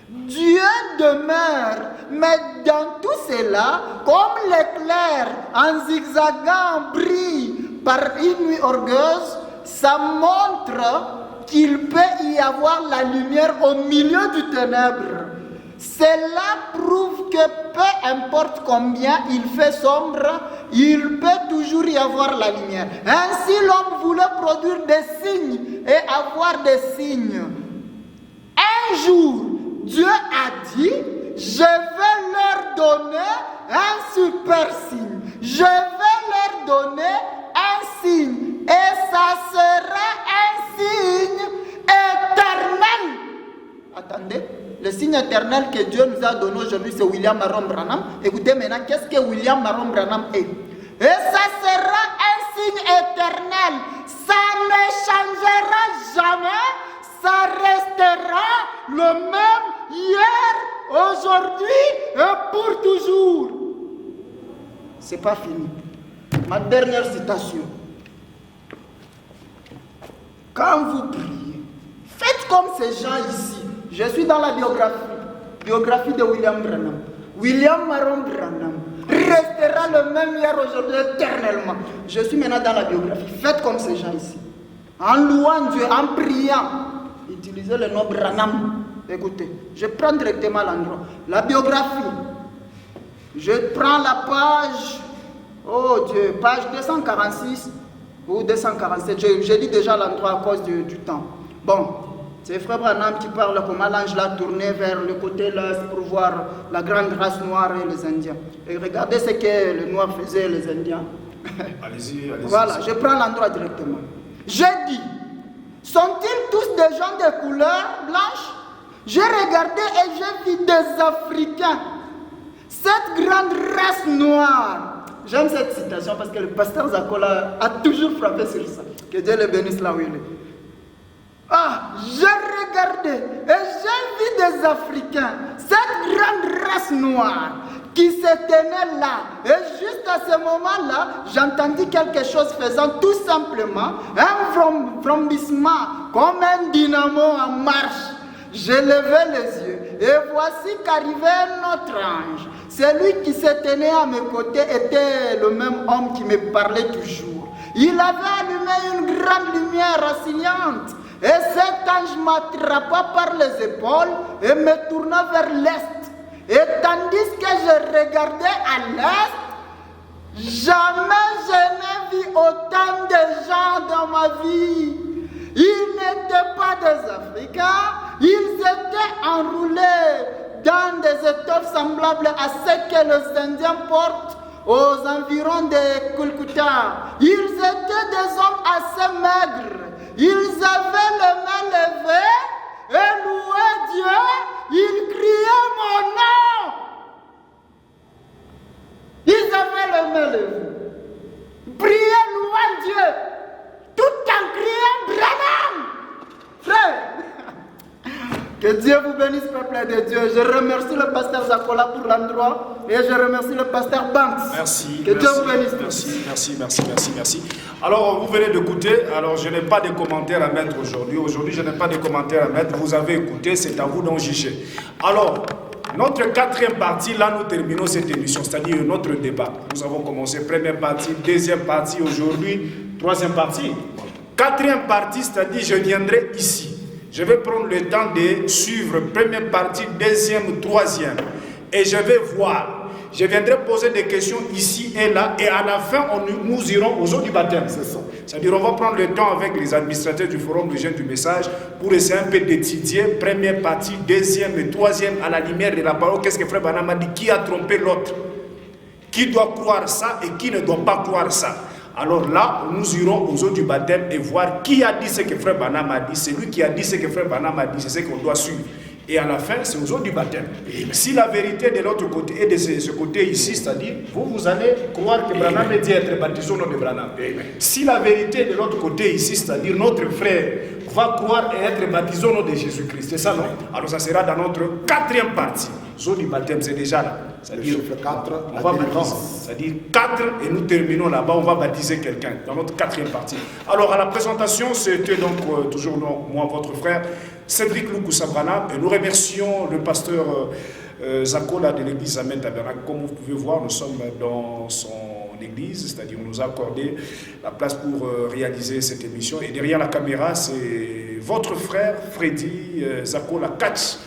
S3: Dieu demeure, mais dans tout cela, comme l'éclair en zigzagant brille par une nuit orgueuse, ça montre qu'il peut y avoir la lumière au milieu du ténèbre.
S4: Cela prouve que peu importe combien il fait sombre, il peut toujours y avoir la lumière. Ainsi, l'homme voulait produire des signes et avoir des signes. Un jour, Dieu a dit, je vais leur donner un super signe. Je vais leur donner un signe. Et ça sera un signe éternel. Attendez, le signe éternel que Dieu nous a donné aujourd'hui, c'est William Maron Branham. Écoutez maintenant, qu'est-ce que William Maron Branham est? Et ça sera un signe éternel. Ça ne changera jamais. Ça restera le même hier, aujourd'hui et pour toujours. C'est pas fini. Ma dernière citation. Quand vous priez, faites comme ces gens ici. Je suis dans la biographie de William Branham. William Maron Branham restera le même hier, aujourd'hui, éternellement. Je suis maintenant dans la biographie. Faites comme ces gens ici. En louant Dieu, en priant, utilisez le nom Branham. Écoutez, je prends directement l'endroit. La biographie. Je prends la page, oh Dieu, page 246 ou 247. Je dis déjà l'endroit à cause du temps. Bon, c'est Frère Branham qui parle comment l'ange l'a tourné vers le côté là pour voir la grande race noire et les Indiens. Et regardez ce que les Noirs faisaient, les Indiens.
S1: Allez-y.
S4: Voilà, je prends l'endroit directement. J'ai dit, sont-ils tous des gens de couleur blanche? J'ai regardé et j'ai vu des Africains. Cette grande race noire. J'aime cette citation parce que le pasteur Zakola a toujours frappé sur ça. Que Dieu le bénisse là où il est. Ah, j'ai regardé et j'ai vu des Africains. Cette grande race noire qui se tenait là. Et juste à ce moment-là, j'entendis quelque chose faisant tout simplement un vrombissement comme un dynamo en marche. J'ai levé les yeux et voici qu'arrivait un autre ange. Celui qui se tenait à mes côtés était le même homme qui me parlait toujours. Il avait allumé une grande lumière oscillante. Et cet ange m'attrapa par les épaules et me tourna vers l'est. Et tandis que je regardais à l'est, jamais je n'ai vu autant de gens dans ma vie. Ils n'étaient pas des Africains, ils étaient enroulés dans des étoffes semblables à ce que les Indiens portent aux environs de Calcutta. Ils étaient des hommes assez maigres. Ils avaient les mains levées et louaient Dieu. Ils criaient mon nom. Ils avaient les mains levées. Priaient, louant Dieu. Tout en criant Branham. Frère. Que Dieu vous bénisse, peuple de Dieu. Je remercie le pasteur Zakola pour l'endroit et je remercie le pasteur Banks.
S1: Merci.
S4: Que Dieu vous bénisse.
S1: Merci. Alors, vous venez d'écouter. Alors, je n'ai pas de commentaires à mettre aujourd'hui. Aujourd'hui, je n'ai pas de commentaires à mettre. Vous avez écouté, c'est à vous d'en juger. Alors, notre quatrième partie, là, nous terminons cette émission, c'est-à-dire notre débat. Nous avons commencé première partie, deuxième partie aujourd'hui, troisième partie. Quatrième partie, c'est-à-dire je viendrai ici. Je vais prendre le temps de suivre première partie, deuxième, troisième. Et je vais voir. Je viendrai poser des questions ici et là. Et à la fin, nous irons au jour du baptême. C'est ça. C'est-à-dire on va prendre le temps avec les administrateurs du Forum des Jeunes du Message pour essayer un peu d'étudier première partie, deuxième et troisième à la lumière de la parole. Qu'est-ce que Frère Branham a dit? Qui a trompé l'autre? Qui doit croire ça et qui ne doit pas croire ça? Alors là, nous irons aux eaux du baptême et voir qui a dit ce que Frère Branham a dit. C'est lui qui a dit ce que Frère Branham a dit, c'est ce qu'on doit suivre. Et à la fin, c'est aux eaux du baptême. Si la vérité de l'autre côté et de ce côté ici, c'est-à-dire, vous allez croire que Branham est dit être baptisé au nom de Branham. Si la vérité de l'autre côté ici, c'est-à-dire notre frère va croire et être baptisé au nom de Jésus-Christ, c'est ça, non? Alors ça sera dans notre quatrième partie. Eaux du baptême, c'est déjà là. C'est-à-dire, on va baptiser. C'est-à-dire 4 et nous terminons là-bas, on va baptiser quelqu'un dans notre quatrième partie. Alors à la présentation, c'était donc toujours moi, votre frère, Cédric Lukusa Branham, et nous remercions le pasteur Zakola de l'église Amen Tabernacle. Comme vous pouvez voir, nous sommes dans son église, c'est-à-dire on nous a accordé la place pour réaliser cette émission. Et derrière la caméra, c'est votre frère Freddy Zakola Catch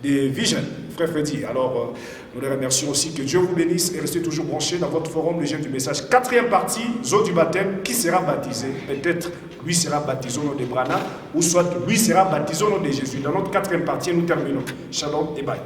S1: de Vision. frère Freddy. Alors, nous les remercions aussi. Que Dieu vous bénisse et restez toujours branchés dans votre forum, le Jeune du Message. 4e partie, Zo du baptême. Qui sera baptisé? Peut-être lui sera baptisé au nom de Brana, ou soit lui sera baptisé au nom de Jésus. Dans notre 4e partie, nous terminons. Shalom et bye.